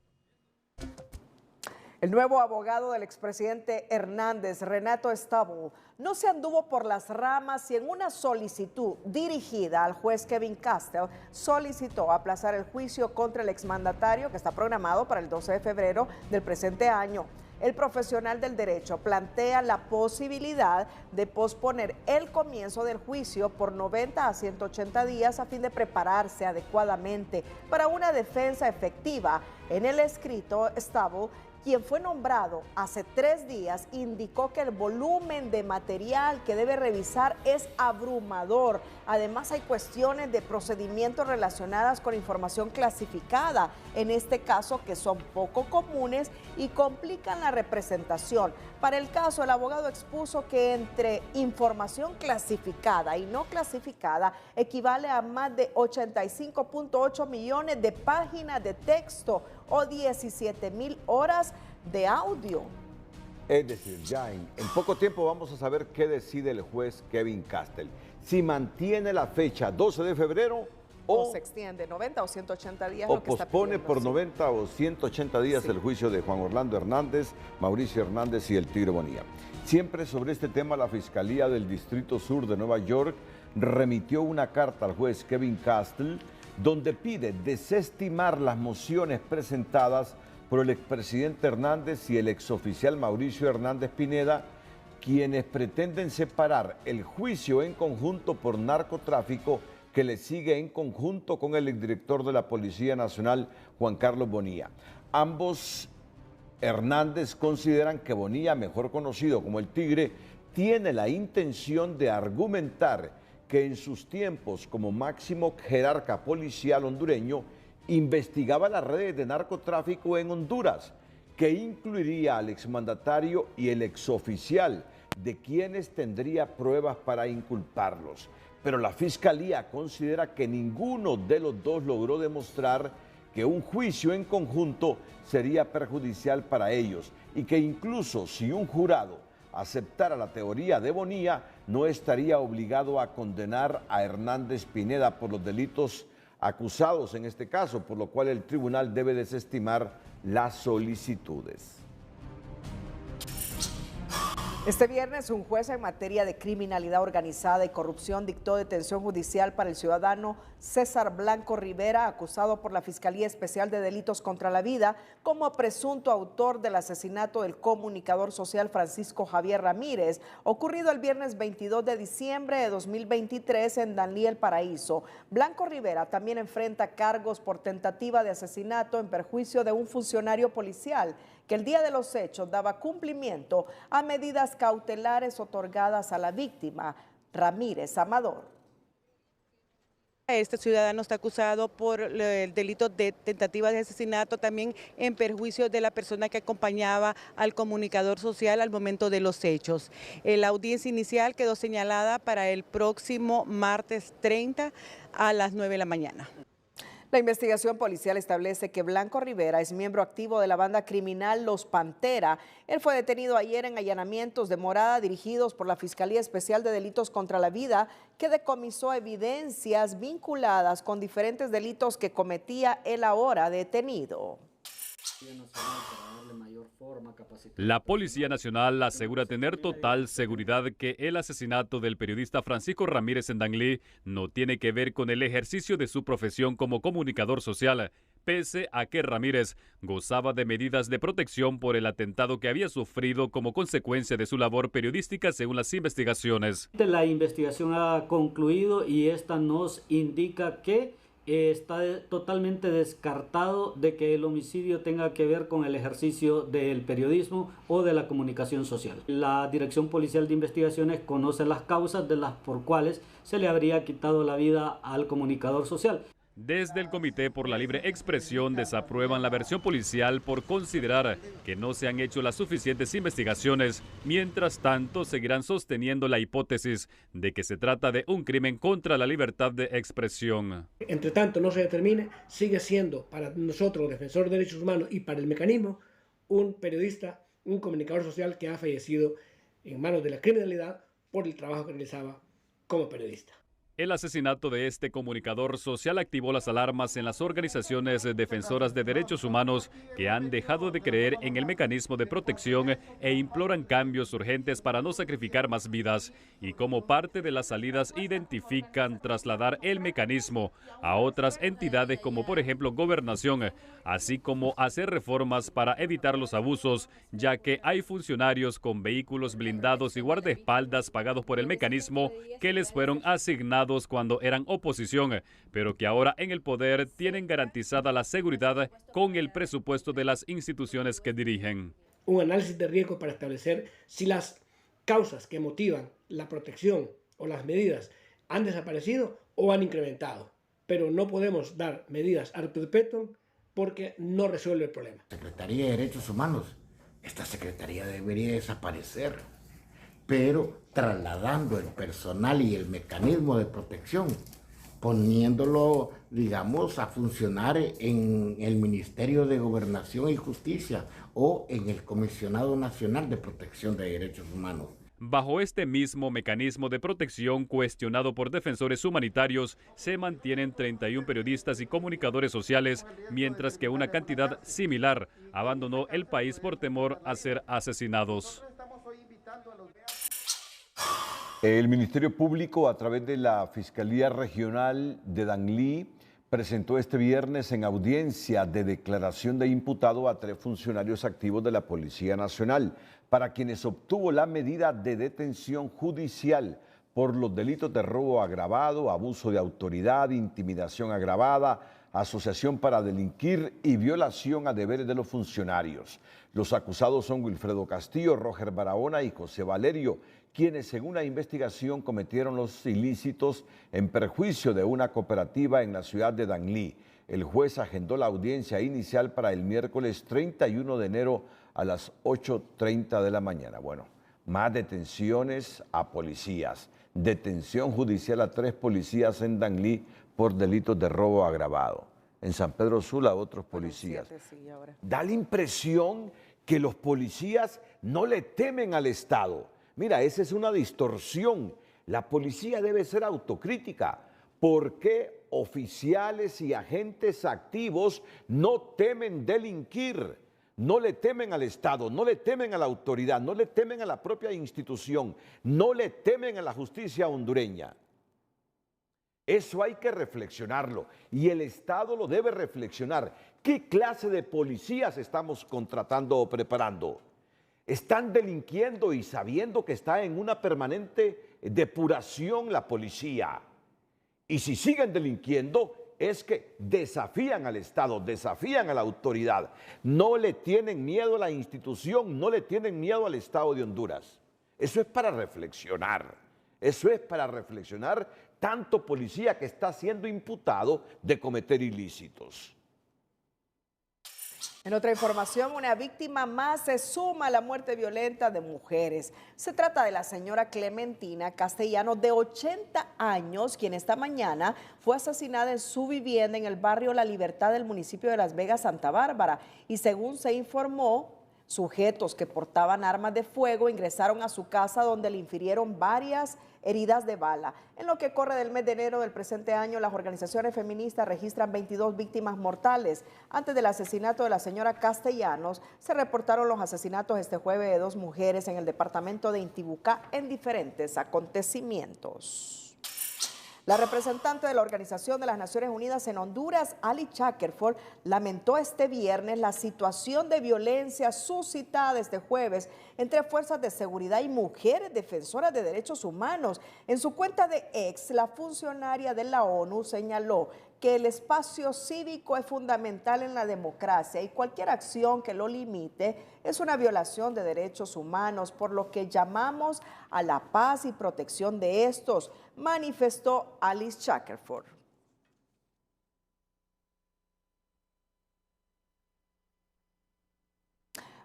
El nuevo abogado del expresidente Hernández, Renato Stable, no se anduvo por las ramas y en una solicitud dirigida al juez Kevin Castle solicitó aplazar el juicio contra el exmandatario que está programado para el 12 de febrero del presente año. El profesional del derecho plantea la posibilidad de posponer el comienzo del juicio por 90 a 180 días a fin de prepararse adecuadamente para una defensa efectiva. En el escrito, Stable, quien fue nombrado hace 3 días, indicó que el volumen de material que debe revisar es abrumador. Además, hay cuestiones de procedimientos relacionadas con información clasificada, en este caso, que son poco comunes y complican la representación. Para el caso, el abogado expuso que entre información clasificada y no clasificada equivale a más de 85.8 millones de páginas de texto o 17,000 horas de audio. Es decir, ya en poco tiempo vamos a saber qué decide el juez Kevin Castle. Si mantiene la fecha 12 de febrero o se extiende 90 o 180 días. O lo que pospone está pidiendo, por sí. 90 o 180 días el juicio de Juan Orlando Hernández, Mauricio Hernández y el Tigre Bonilla. Siempre sobre este tema, la Fiscalía del Distrito Sur de Nueva York remitió una carta al juez Kevin Castle donde pide desestimar las mociones presentadas por el expresidente Hernández y el exoficial Mauricio Hernández Pineda, quienes pretenden separar el juicio en conjunto por narcotráfico que le sigue en conjunto con el exdirector de la Policía Nacional, Juan Carlos Bonilla. Ambos Hernández consideran que Bonilla, mejor conocido como el Tigre, tiene la intención de argumentar que en sus tiempos como máximo jerarca policial hondureño investigaba las redes de narcotráfico en Honduras, que incluiría al exmandatario y el exoficial, de quienes tendría pruebas para inculparlos. Pero la Fiscalía considera que ninguno de los dos logró demostrar que un juicio en conjunto sería perjudicial para ellos y que incluso si un jurado aceptara la teoría de Bonilla, no estaría obligado a condenar a Hernández Pineda por los delitos acusados en este caso, por lo cual el tribunal debe desestimar las solicitudes. Este viernes, un juez en materia de criminalidad organizada y corrupción dictó detención judicial para el ciudadano César Blanco Rivera, acusado por la Fiscalía Especial de Delitos contra la Vida como presunto autor del asesinato del comunicador social Francisco Javier Ramírez, ocurrido el viernes 22 de diciembre de 2023 en Danlí, El Paraíso. Blanco Rivera también enfrenta cargos por tentativa de asesinato en perjuicio de un funcionario policial que el día de los hechos daba cumplimiento a medidas cautelares otorgadas a la víctima. Ramírez Amador. Este ciudadano está acusado por el delito de tentativa de asesinato, también en perjuicio de la persona que acompañaba al comunicador social al momento de los hechos. La audiencia inicial quedó señalada para el próximo martes 30 a las 9 de la mañana. La investigación policial establece que Blanco Rivera es miembro activo de la banda criminal Los Pantera. Él fue detenido ayer en allanamientos de morada dirigidos por la Fiscalía Especial de Delitos contra la Vida, que decomisó evidencias vinculadas con diferentes delitos que cometía el ahora detenido. La Policía Nacional asegura tener total seguridad que el asesinato del periodista Francisco Ramírez en Danlí no tiene que ver con el ejercicio de su profesión como comunicador social, pese a que Ramírez gozaba de medidas de protección por el atentado que había sufrido como consecuencia de su labor periodística según las investigaciones. La investigación ha concluido y esta nos indica que está totalmente descartado de que el homicidio tenga que ver con el ejercicio del periodismo o de la comunicación social. La Dirección Policial de Investigaciones conoce las causas de las por cuales se le habría quitado la vida al comunicador social. Desde el Comité por la Libre Expresión desaprueban la versión policial por considerar que no se han hecho las suficientes investigaciones. Mientras tanto, seguirán sosteniendo la hipótesis de que se trata de un crimen contra la libertad de expresión. Entre tanto no se determine, sigue siendo para nosotros, defensores de derechos humanos, y para el mecanismo, un periodista, un comunicador social que ha fallecido en manos de la criminalidad por el trabajo que realizaba como periodista. El asesinato de este comunicador social activó las alarmas en las organizaciones defensoras de derechos humanos que han dejado de creer en el mecanismo de protección e imploran cambios urgentes para no sacrificar más vidas. Y como parte de las salidas identifican trasladar el mecanismo a otras entidades como por ejemplo Gobernación, así como hacer reformas para evitar los abusos, ya que hay funcionarios con vehículos blindados y guardaespaldas pagados por el mecanismo que les fueron asignados cuando eran oposición, pero que ahora en el poder tienen garantizada la seguridad con el presupuesto de las instituciones que dirigen. Un análisis de riesgo para establecer si las causas que motivan la protección o las medidas han desaparecido o han incrementado, pero no podemos dar medidas ad perpetuum porque no resuelve el problema. Secretaría de Derechos Humanos, esta secretaría debería desaparecer, pero trasladando el personal y el mecanismo de protección, poniéndolo, digamos, a funcionar en el Ministerio de Gobernación y Justicia o en el Comisionado Nacional de Protección de Derechos Humanos. Bajo este mismo mecanismo de protección cuestionado por defensores humanitarios, se mantienen 31 periodistas y comunicadores sociales, mientras que una cantidad similar abandonó el país por temor a ser asesinados. El Ministerio Público, a través de la Fiscalía Regional de Danlí, presentó este viernes en audiencia de declaración de imputado a 3 funcionarios activos de la Policía Nacional, para quienes obtuvo la medida de detención judicial por los delitos de robo agravado, abuso de autoridad, intimidación agravada, asociación para delinquir y violación a deberes de los funcionarios. Los acusados son Wilfredo Castillo, Roger Barahona y José Valerio, quienes según la investigación cometieron los ilícitos en perjuicio de una cooperativa en la ciudad de Danlí. El juez agendó la audiencia inicial para el miércoles 31 de enero a las 8:30 de la mañana. Bueno, más detenciones a policías. Detención judicial a 3 policías en Danlí por delitos de robo agravado. En San Pedro Sula, otros policías. Da la impresión que los policías no le temen al Estado. Mira, esa es una distorsión. La policía debe ser autocrítica. ¿Por qué oficiales y agentes activos no temen delinquir? No le temen al Estado, no le temen a la autoridad, no le temen a la propia institución, no le temen a la justicia hondureña. Eso hay que reflexionarlo y el Estado lo debe reflexionar. ¿Qué clase de policías estamos contratando o preparando? Están delinquiendo y sabiendo que está en una permanente depuración la policía. Y si siguen delinquiendo es que desafían al Estado, desafían a la autoridad. No le tienen miedo a la institución, no le tienen miedo al Estado de Honduras. Eso es para reflexionar. Eso es para reflexionar tanto policía que está siendo imputado de cometer ilícitos. En otra información, una víctima más se suma a la muerte violenta de mujeres. Se trata de la señora Clementina Castellano, de 80 años, quien esta mañana fue asesinada en su vivienda en el barrio La Libertad del municipio de Las Vegas, Santa Bárbara. Y según se informó, sujetos que portaban armas de fuego ingresaron a su casa donde le infirieron varias heridas de bala. En lo que corre del mes de enero del presente año, las organizaciones feministas registran 22 víctimas mortales. Antes del asesinato de la señora Castellanos, se reportaron los asesinatos este jueves de 2 mujeres en el departamento de Intibucá en diferentes acontecimientos. La representante de la Organización de las Naciones Unidas en Honduras, Ali Shackelford, lamentó este viernes la situación de violencia suscitada este jueves entre fuerzas de seguridad y mujeres defensoras de derechos humanos. En su cuenta de X, la funcionaria de la ONU señaló que el espacio cívico es fundamental en la democracia y cualquier acción que lo limite es una violación de derechos humanos, por lo que llamamos a la paz y protección de estos, manifestó Alice Shackelford.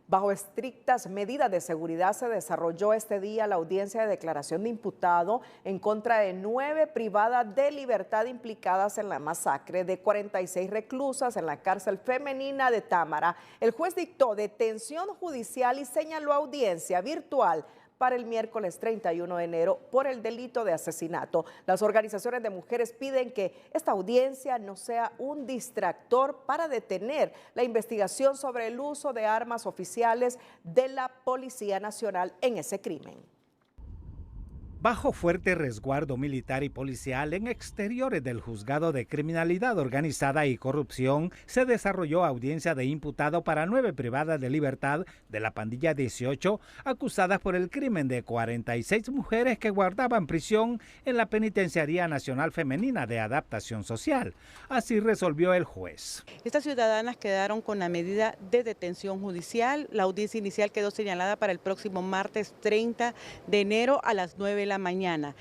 Bajo estrictas medidas de seguridad se desarrolló este día la audiencia de declaración de imputado en contra de 9 privadas de libertad implicadas en la masacre de 46 reclusas en la cárcel femenina de Támara. El juez dictó detención judicial y señaló audiencia virtual para el miércoles 31 de enero por el delito de asesinato. Las organizaciones de mujeres piden que esta audiencia no sea un distractor para detener la investigación sobre el uso de armas oficiales de la Policía Nacional en ese crimen. Bajo fuerte resguardo militar y policial en exteriores del Juzgado de Criminalidad Organizada y Corrupción, se desarrolló audiencia de imputado para 9 privadas de libertad de la pandilla 18, acusadas por el crimen de 46 mujeres que guardaban prisión en la Penitenciaría Nacional Femenina de Adaptación Social. Así resolvió el juez. Estas ciudadanas quedaron con la medida de detención judicial. La audiencia inicial quedó señalada para el próximo martes 30 de enero a las 9 de la mañana.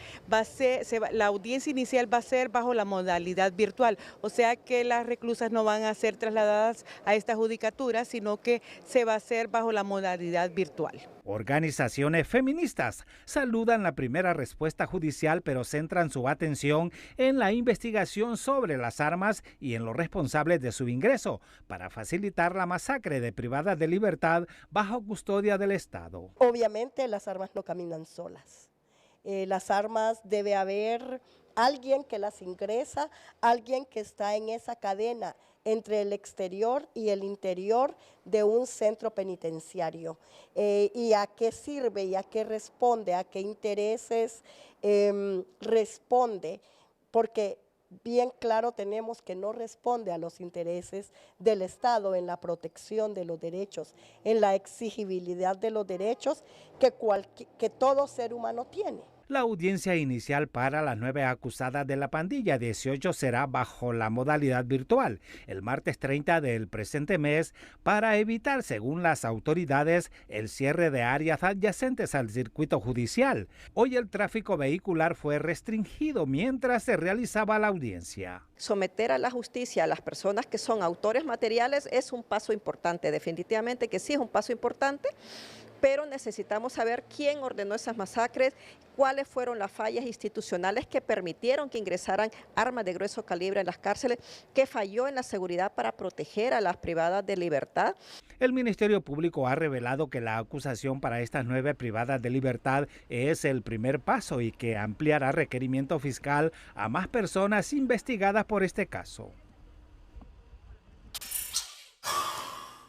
La audiencia inicial va a ser bajo la modalidad virtual, o sea que las reclusas no van a ser trasladadas a esta judicatura, sino que se va a hacer bajo la modalidad virtual. Organizaciones feministas saludan la primera respuesta judicial, pero centran su atención en la investigación sobre las armas y en los responsables de su ingreso para facilitar la masacre de privadas de libertad bajo custodia del Estado. Obviamente las armas no caminan solas. Las armas debe haber alguien que las ingresa, alguien que está en esa cadena entre el exterior y el interior de un centro penitenciario. ¿Y a qué sirve y a qué responde? ¿A qué intereses responde? Porque bien claro tenemos que no responde a los intereses del Estado en la protección de los derechos, en la exigibilidad de los derechos que todo ser humano tiene. La audiencia inicial para las 9 acusadas de la pandilla 18 será bajo la modalidad virtual el martes 30 del presente mes para evitar, según las autoridades, el cierre de áreas adyacentes al circuito judicial. Hoy el tráfico vehicular fue restringido mientras se realizaba la audiencia. Someter a la justicia a las personas que son autores materiales es un paso importante, definitivamente que sí es un paso importante, pero necesitamos saber quién ordenó esas masacres, cuáles fueron las fallas institucionales que permitieron que ingresaran armas de grueso calibre en las cárceles, qué falló en la seguridad para proteger a las privadas de libertad. El Ministerio Público ha revelado que la acusación para estas 9 privadas de libertad es el primer paso y que ampliará requerimiento fiscal a más personas investigadas por este caso.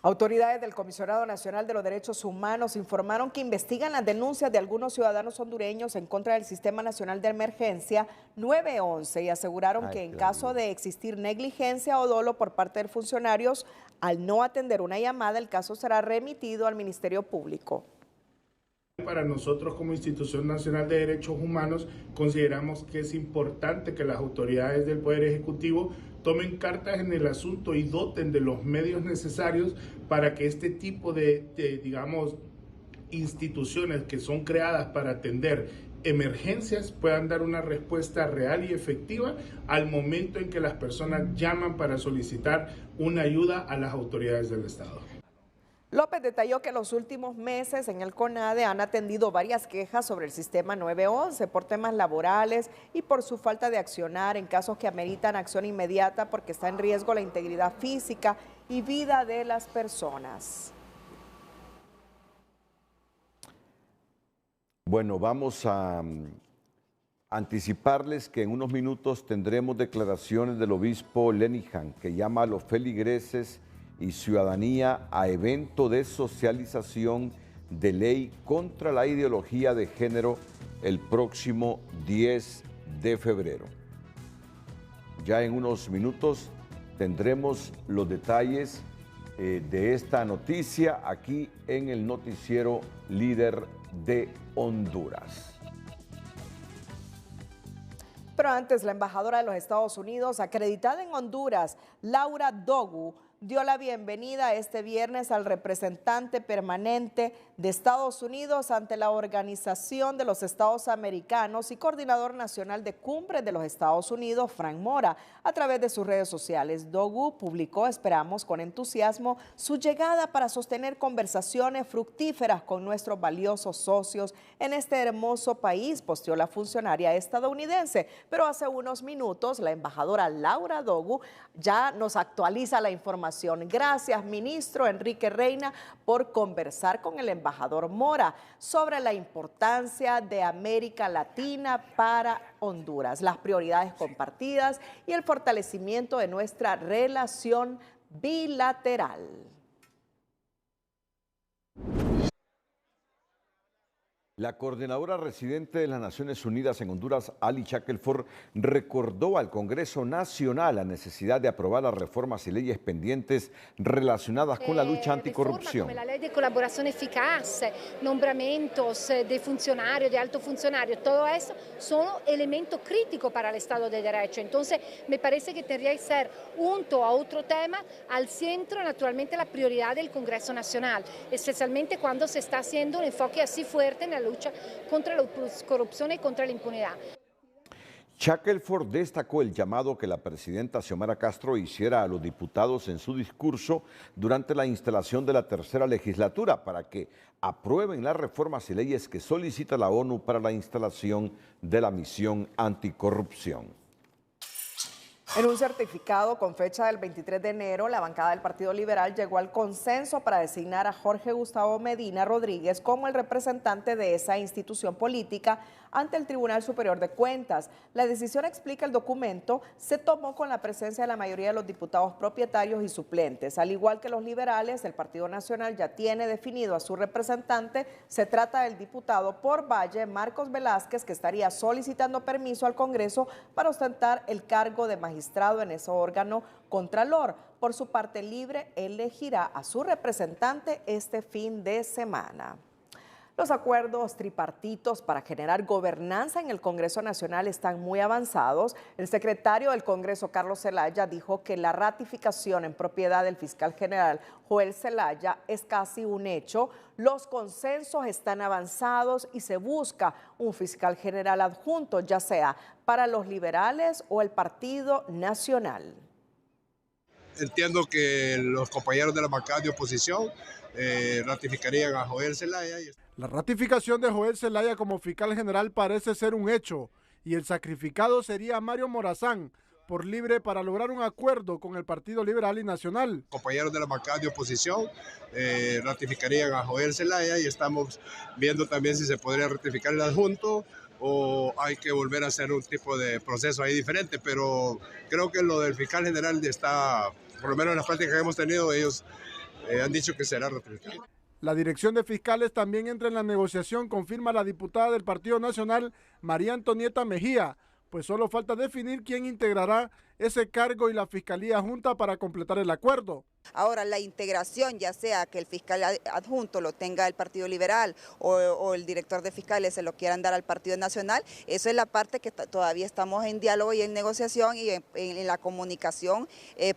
Autoridades del Comisionado Nacional de los Derechos Humanos informaron que investigan las denuncias de algunos ciudadanos hondureños en contra del Sistema Nacional de Emergencia 911 y aseguraron que en caso de existir negligencia o dolo por parte de funcionarios al no atender una llamada, el caso será remitido al Ministerio Público. Para nosotros como Institución Nacional de Derechos Humanos consideramos que es importante que las autoridades del Poder Ejecutivo tomen cartas en el asunto y doten de los medios necesarios para que este tipo de digamos, instituciones que son creadas para atender emergencias puedan dar una respuesta real y efectiva al momento en que las personas llaman para solicitar una ayuda a las autoridades del Estado. López detalló que en los últimos meses en el CONADE han atendido varias quejas sobre el sistema 911 por temas laborales y por su falta de accionar en casos que ameritan acción inmediata porque está en riesgo la integridad física y vida de las personas. Bueno, vamos a anticiparles que en unos minutos tendremos declaraciones del obispo Lenihan, que llama a los feligreses y ciudadanía a evento de socialización de ley contra la ideología de género el próximo 10 de febrero. Ya en unos minutos tendremos los detalles de esta noticia aquí en el noticiero Líder de Honduras. Pero antes, la embajadora de los Estados Unidos, acreditada en Honduras, Laura Dogu, dio la bienvenida este viernes al representante permanente de Estados Unidos ante la Organización de los Estados Americanos y coordinador nacional de Cumbres de los Estados Unidos, Frank Mora. A través de sus redes sociales, Dogu publicó, esperamos con entusiasmo, su llegada para sostener conversaciones fructíferas con nuestros valiosos socios en este hermoso país, posteó la funcionaria estadounidense. Pero hace unos minutos, la embajadora Laura Dogu ya nos actualiza la información. Gracias, ministro Enrique Reina, por conversar con el embajador Mora sobre la importancia de América Latina para Honduras, las prioridades compartidas y el fortalecimiento de nuestra relación bilateral. La coordinadora residente de las Naciones Unidas en Honduras, Ali Shackelford, recordó al Congreso Nacional la necesidad de aprobar las reformas y leyes pendientes relacionadas con la lucha anticorrupción. La ley de colaboración eficaz, nombramientos de funcionarios, de altos funcionarios, todo eso son elementos críticos para el Estado de Derecho. Entonces, me parece que tendría que ser, junto a otro tema, al centro, naturalmente, la prioridad del Congreso Nacional, especialmente cuando se está haciendo un enfoque así fuerte en la lucha contra la corrupción y contra la impunidad. Shackelford destacó el llamado que la presidenta Xiomara Castro hiciera a los diputados en su discurso durante la instalación de la tercera legislatura para que aprueben las reformas y leyes que solicita la ONU para la instalación de la misión anticorrupción. En un certificado con fecha del 23 de enero, la bancada del Partido Liberal llegó al consenso para designar a Jorge Gustavo Medina Rodríguez como el representante de esa institución política ante el Tribunal Superior de Cuentas. La decisión, explica el documento, se tomó con la presencia de la mayoría de los diputados propietarios y suplentes. Al igual que los liberales, el Partido Nacional ya tiene definido a su representante. Se trata del diputado por Valle, Marcos Velázquez, que estaría solicitando permiso al Congreso para ostentar el cargo de magistrado en ese órgano contralor. Por su parte, Libre elegirá a su representante este fin de semana. Los acuerdos tripartitos para generar gobernanza en el Congreso Nacional están muy avanzados. El secretario del Congreso, Carlos Zelaya, dijo que la ratificación en propiedad del fiscal general Joel Zelaya es casi un hecho. Los consensos están avanzados y se busca un fiscal general adjunto, ya sea para los liberales o el Partido Nacional. Entiendo que los compañeros de la bancada de oposición ratificarían a Joel Zelaya. La ratificación de Joel Zelaya como fiscal general parece ser un hecho y el sacrificado sería Mario Morazán por Libre para lograr un acuerdo con el Partido Liberal y Nacional. Compañeros de la bancada de oposición ratificarían a Joel Zelaya y estamos viendo también si se podría ratificar el adjunto o hay que volver a hacer un tipo de proceso ahí diferente, pero creo que lo del fiscal general está, por lo menos en las prácticas que hemos tenido, ellos han dicho que será ratificado. La dirección de fiscales también entra en la negociación, confirma la diputada del Partido Nacional, María Antonieta Mejía, pues solo falta definir quién integrará ese cargo y la Fiscalía Junta para completar el acuerdo. Ahora, la integración, ya sea que el fiscal adjunto lo tenga el Partido Liberal o el director de fiscales se lo quieran dar al Partido Nacional, eso es la parte que todavía estamos en diálogo y en negociación y en la comunicación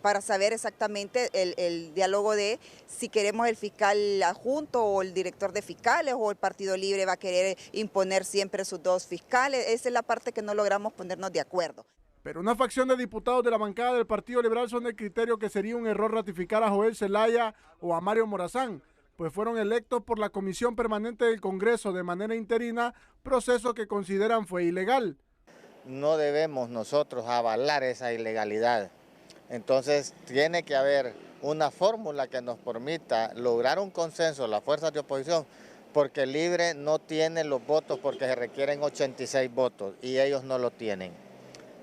para saber exactamente el diálogo de si queremos el fiscal adjunto o el director de fiscales o el Partido Libre va a querer imponer siempre sus dos fiscales. Esa es la parte que no logramos ponernos de acuerdo. Pero una facción de diputados de la bancada del Partido Liberal son del criterio que sería un error ratificar a Joel Zelaya o a Mario Morazán, pues fueron electos por la Comisión Permanente del Congreso de manera interina, proceso que consideran fue ilegal. No debemos nosotros avalar esa ilegalidad. Entonces tiene que haber una fórmula que nos permita lograr un consenso, las fuerzas de oposición, porque el Libre no tiene los votos porque se requieren 86 votos y ellos no lo tienen.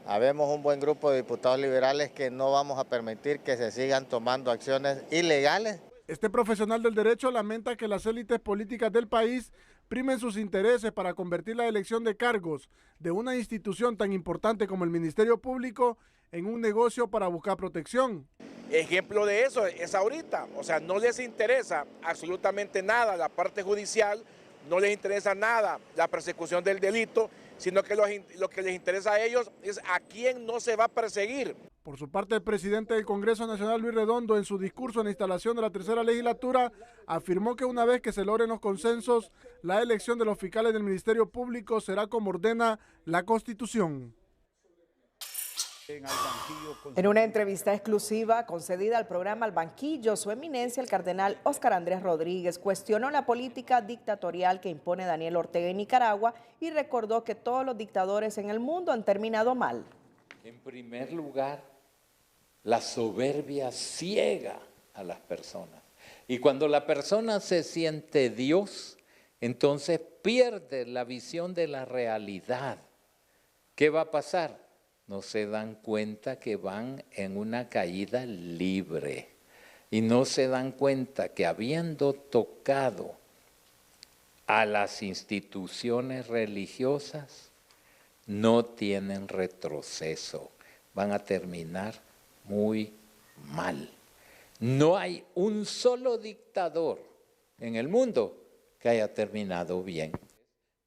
Habemos un buen grupo de diputados liberales que no vamos a permitir que se sigan tomando acciones ilegales. Este profesional del derecho lamenta que las élites políticas del país primen sus intereses para convertir la elección de cargos de una institución tan importante como el Ministerio Público en un negocio para buscar protección. Ejemplo de eso es ahorita, o sea, no les interesa absolutamente nada la parte judicial, no les interesa nada la persecución del delito, sino que lo que les interesa a ellos es a quién no se va a perseguir. Por su parte, el presidente del Congreso Nacional, Luis Redondo, en su discurso en la instalación de la tercera legislatura, afirmó que una vez que se logren los consensos, la elección de los fiscales del Ministerio Público será como ordena la Constitución. En una entrevista exclusiva concedida al programa Al Banquillo, su eminencia, el cardenal Óscar Andrés Rodríguez, cuestionó la política dictatorial que impone Daniel Ortega en Nicaragua y recordó que todos los dictadores en el mundo han terminado mal. En primer lugar, la soberbia ciega a las personas. Y cuando la persona se siente Dios, entonces pierde la visión de la realidad. ¿Qué va a pasar? No se dan cuenta que van en una caída libre y no se dan cuenta que habiendo tocado a las instituciones religiosas, no tienen retroceso, van a terminar muy mal. No hay un solo dictador en el mundo que haya terminado bien.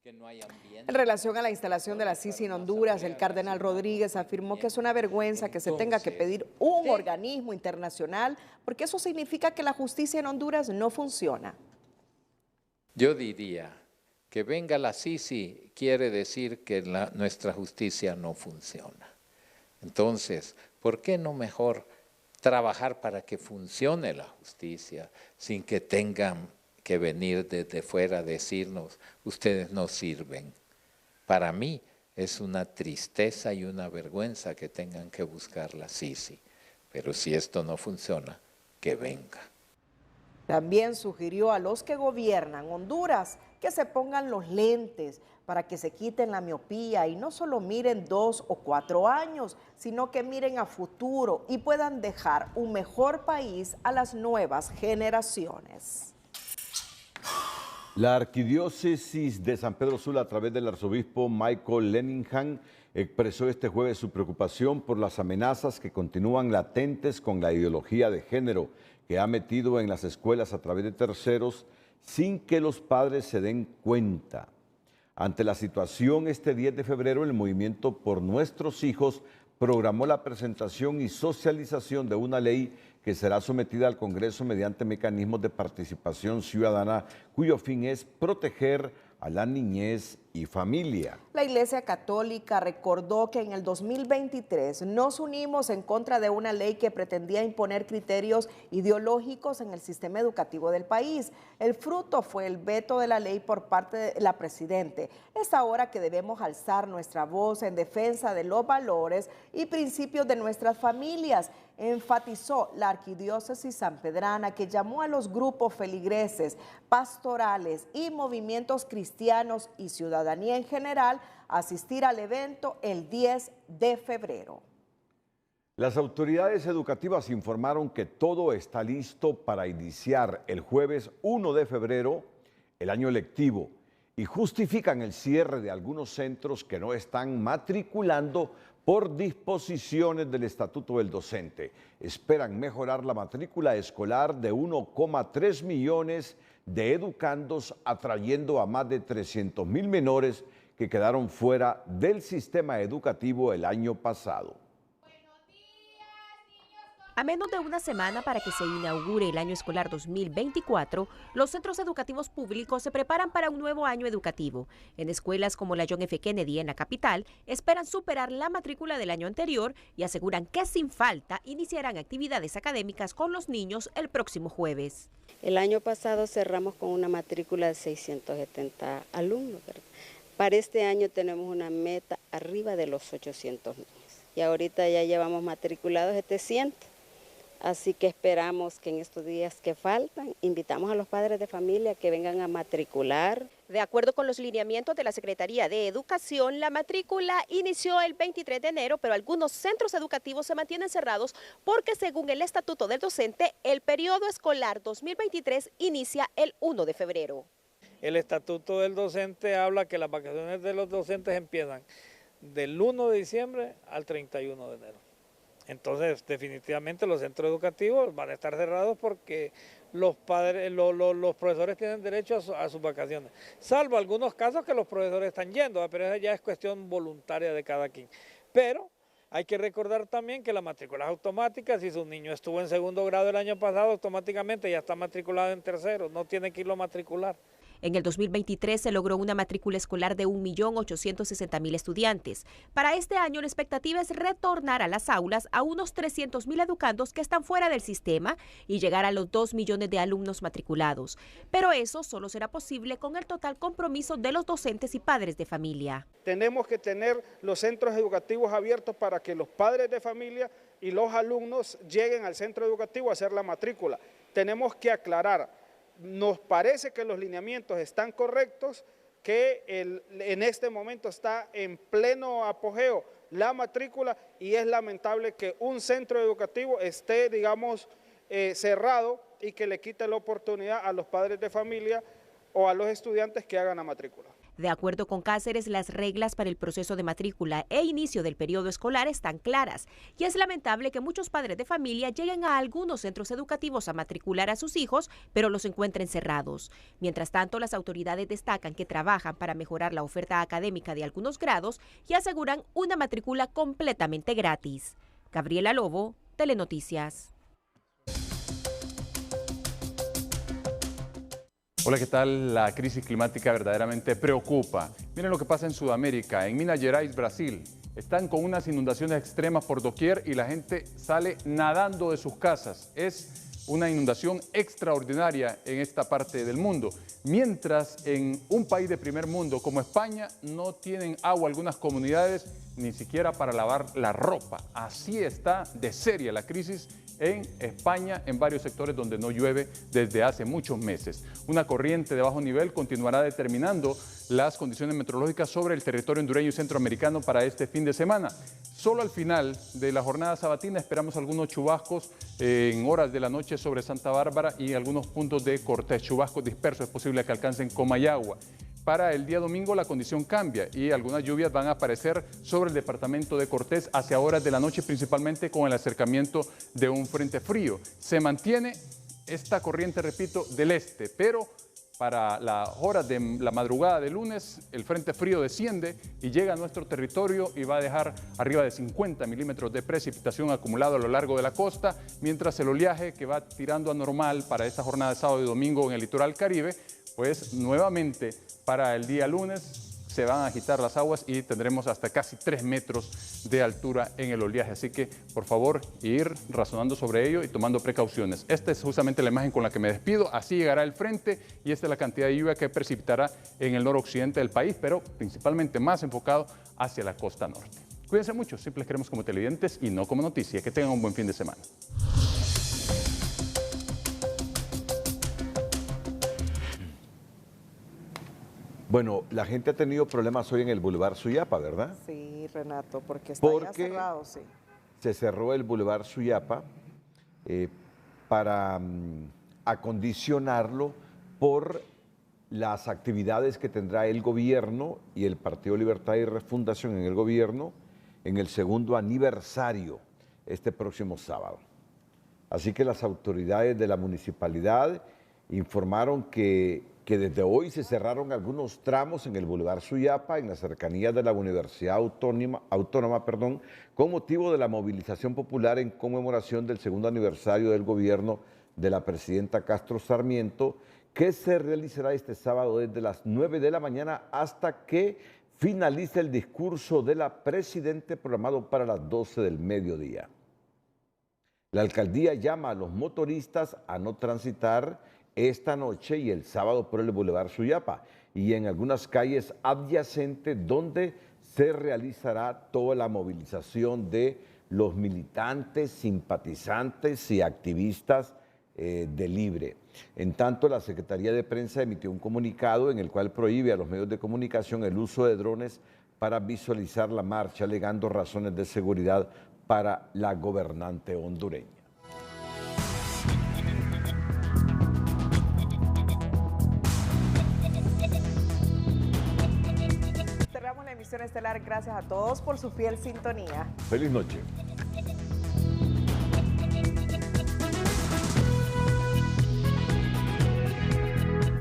En relación a la instalación de la Sisi en Honduras, el cardenal Rodríguez afirmó que es una vergüenza que se tenga que pedir un organismo internacional, porque eso significa que la justicia en Honduras no funciona. Yo diría que venga la Sisi quiere decir que nuestra justicia no funciona. Entonces, ¿por qué no mejor trabajar para que funcione la justicia sin que tengan que venir desde fuera a decirnos, ustedes no sirven? Para mí es una tristeza y una vergüenza que tengan que buscar la Sisi, pero si esto no funciona, que venga. También sugirió a los que gobiernan Honduras que se pongan los lentes para que se quiten la miopía y no solo miren 2 o 4 años, sino que miren a futuro y puedan dejar un mejor país a las nuevas generaciones. La Arquidiócesis de San Pedro Sula, a través del arzobispo Michael Leningham, expresó este jueves su preocupación por las amenazas que continúan latentes con la ideología de género que ha metido en las escuelas a través de terceros sin que los padres se den cuenta. Ante la situación, este 10 de febrero, el Movimiento por Nuestros Hijos programó la presentación y socialización de una ley que será sometida al Congreso mediante mecanismos de participación ciudadana, cuyo fin es proteger a la niñez y familia. La Iglesia Católica recordó que en el 2023 nos unimos en contra de una ley que pretendía imponer criterios ideológicos en el sistema educativo del país. El fruto fue el veto de la ley por parte de la Presidente. Es ahora que debemos alzar nuestra voz en defensa de los valores y principios de nuestras familias, enfatizó la Arquidiócesis sanpedrana, que llamó a los grupos feligreses, pastorales y movimientos cristianos y ciudadanía en general a asistir al evento el 10 de febrero. Las autoridades educativas informaron que todo está listo para iniciar el jueves 1 de febrero el año lectivo y justifican el cierre de algunos centros que no están matriculando por disposiciones del Estatuto del Docente. Esperan mejorar la matrícula escolar de 1,3 millones de educandos, atrayendo a más de 300.000 menores que quedaron fuera del sistema educativo el año pasado. A menos de una semana para que se inaugure el año escolar 2024, los centros educativos públicos se preparan para un nuevo año educativo. En escuelas como la John F. Kennedy en la capital, esperan superar la matrícula del año anterior y aseguran que sin falta iniciarán actividades académicas con los niños el próximo jueves. El año pasado cerramos con una matrícula de 670 alumnos, ¿verdad? Para este año tenemos una meta arriba de los 800 niños y ahorita ya llevamos matriculados 700. Así que esperamos que en estos días que faltan, invitamos a los padres de familia que vengan a matricular. De acuerdo con los lineamientos de la Secretaría de Educación, la matrícula inició el 23 de enero, pero algunos centros educativos se mantienen cerrados porque según el Estatuto del Docente, el periodo escolar 2023 inicia el 1 de febrero. El Estatuto del Docente habla que las vacaciones de los docentes empiezan del 1 de diciembre al 31 de enero. Entonces, definitivamente los centros educativos van a estar cerrados porque los profesores tienen derecho a sus vacaciones, salvo algunos casos que los profesores están yendo, pero esa ya es cuestión voluntaria de cada quien. Pero hay que recordar también que la matrícula es automática. Si su niño estuvo en segundo grado el año pasado, automáticamente ya está matriculado en tercero, no tiene que irlo a matricular. En el 2023 se logró una matrícula escolar de 1.860.000 estudiantes. Para este año la expectativa es retornar a las aulas a unos 300.000 educandos que están fuera del sistema y llegar a los 2 millones de alumnos matriculados. Pero eso solo será posible con el total compromiso de los docentes y padres de familia. Tenemos que tener los centros educativos abiertos para que los padres de familia y los alumnos lleguen al centro educativo a hacer la matrícula. Tenemos que aclarar. Nos parece que los lineamientos están correctos, que en este momento está en pleno apogeo la matrícula y es lamentable que un centro educativo esté, digamos, cerrado y que le quite la oportunidad a los padres de familia o a los estudiantes que hagan la matrícula. De acuerdo con Cáceres, las reglas para el proceso de matrícula e inicio del periodo escolar están claras y es lamentable que muchos padres de familia lleguen a algunos centros educativos a matricular a sus hijos, pero los encuentren cerrados. Mientras tanto, las autoridades destacan que trabajan para mejorar la oferta académica de algunos grados y aseguran una matrícula completamente gratis. Gabriela Lobo, Telenoticias. Hola, ¿qué tal? La crisis climática verdaderamente preocupa. Miren lo que pasa en Sudamérica, en Minas Gerais, Brasil. Están con unas inundaciones extremas por doquier y la gente sale nadando de sus casas. Es una inundación extraordinaria en esta parte del mundo. Mientras en un país de primer mundo como España no tienen agua algunas comunidades ni siquiera para lavar la ropa. Así está de seria la crisis en España, en varios sectores donde no llueve desde hace muchos meses. Una corriente de bajo nivel continuará determinando las condiciones meteorológicas sobre el territorio hondureño y centroamericano para este fin de semana. Solo al final de la jornada sabatina esperamos algunos chubascos en horas de la noche sobre Santa Bárbara y algunos puntos de Cortés, chubascos dispersos, es posible que alcancen Comayagua. Para el día domingo la condición cambia y algunas lluvias van a aparecer sobre el departamento de Cortés hacia horas de la noche, principalmente con el acercamiento de un frente frío. Se mantiene esta corriente, repito, del este, pero para las horas de la madrugada de lunes el frente frío desciende y llega a nuestro territorio y va a dejar arriba de 50 milímetros de precipitación acumulado a lo largo de la costa, mientras el oleaje que va tirando a normal para esta jornada de sábado y domingo en el litoral caribe, pues nuevamente para el día lunes se van a agitar las aguas y tendremos hasta casi 3 metros de altura en el oleaje. Así que, por favor, ir razonando sobre ello y tomando precauciones. Esta es justamente la imagen con la que me despido. Así llegará el frente y esta es la cantidad de lluvia que precipitará en el noroccidente del país, pero principalmente más enfocado hacia la costa norte. Cuídense mucho, siempre les queremos como televidentes y no como noticia. Que tengan un buen fin de semana. Bueno, la gente ha tenido problemas hoy en el Boulevard Suyapa, ¿verdad? Sí, Renato, porque está ya cerrado, sí. Se cerró el Boulevard Suyapa para acondicionarlo por las actividades que tendrá el gobierno y el Partido Libertad y Refundación en el gobierno en el segundo aniversario este próximo sábado. Así que las autoridades de la municipalidad informaron que desde hoy se cerraron algunos tramos en el Boulevard Suyapa, en las cercanías de la Universidad Autónoma, con motivo de la movilización popular en conmemoración del segundo aniversario del gobierno de la presidenta Castro Sarmiento, que se realizará este sábado desde las 9 de la mañana hasta que finalice el discurso de la presidenta programado para las 12 del mediodía. La alcaldía llama a los motoristas a no transitar esta noche y el sábado por el Boulevard Suyapa y en algunas calles adyacentes donde se realizará toda la movilización de los militantes, simpatizantes y activistas de Libre. En tanto, la Secretaría de Prensa emitió un comunicado en el cual prohíbe a los medios de comunicación el uso de drones para visualizar la marcha, alegando razones de seguridad para la gobernante hondureña. Cerramos la emisión estelar. Gracias a todos por su fiel sintonía. Feliz noche.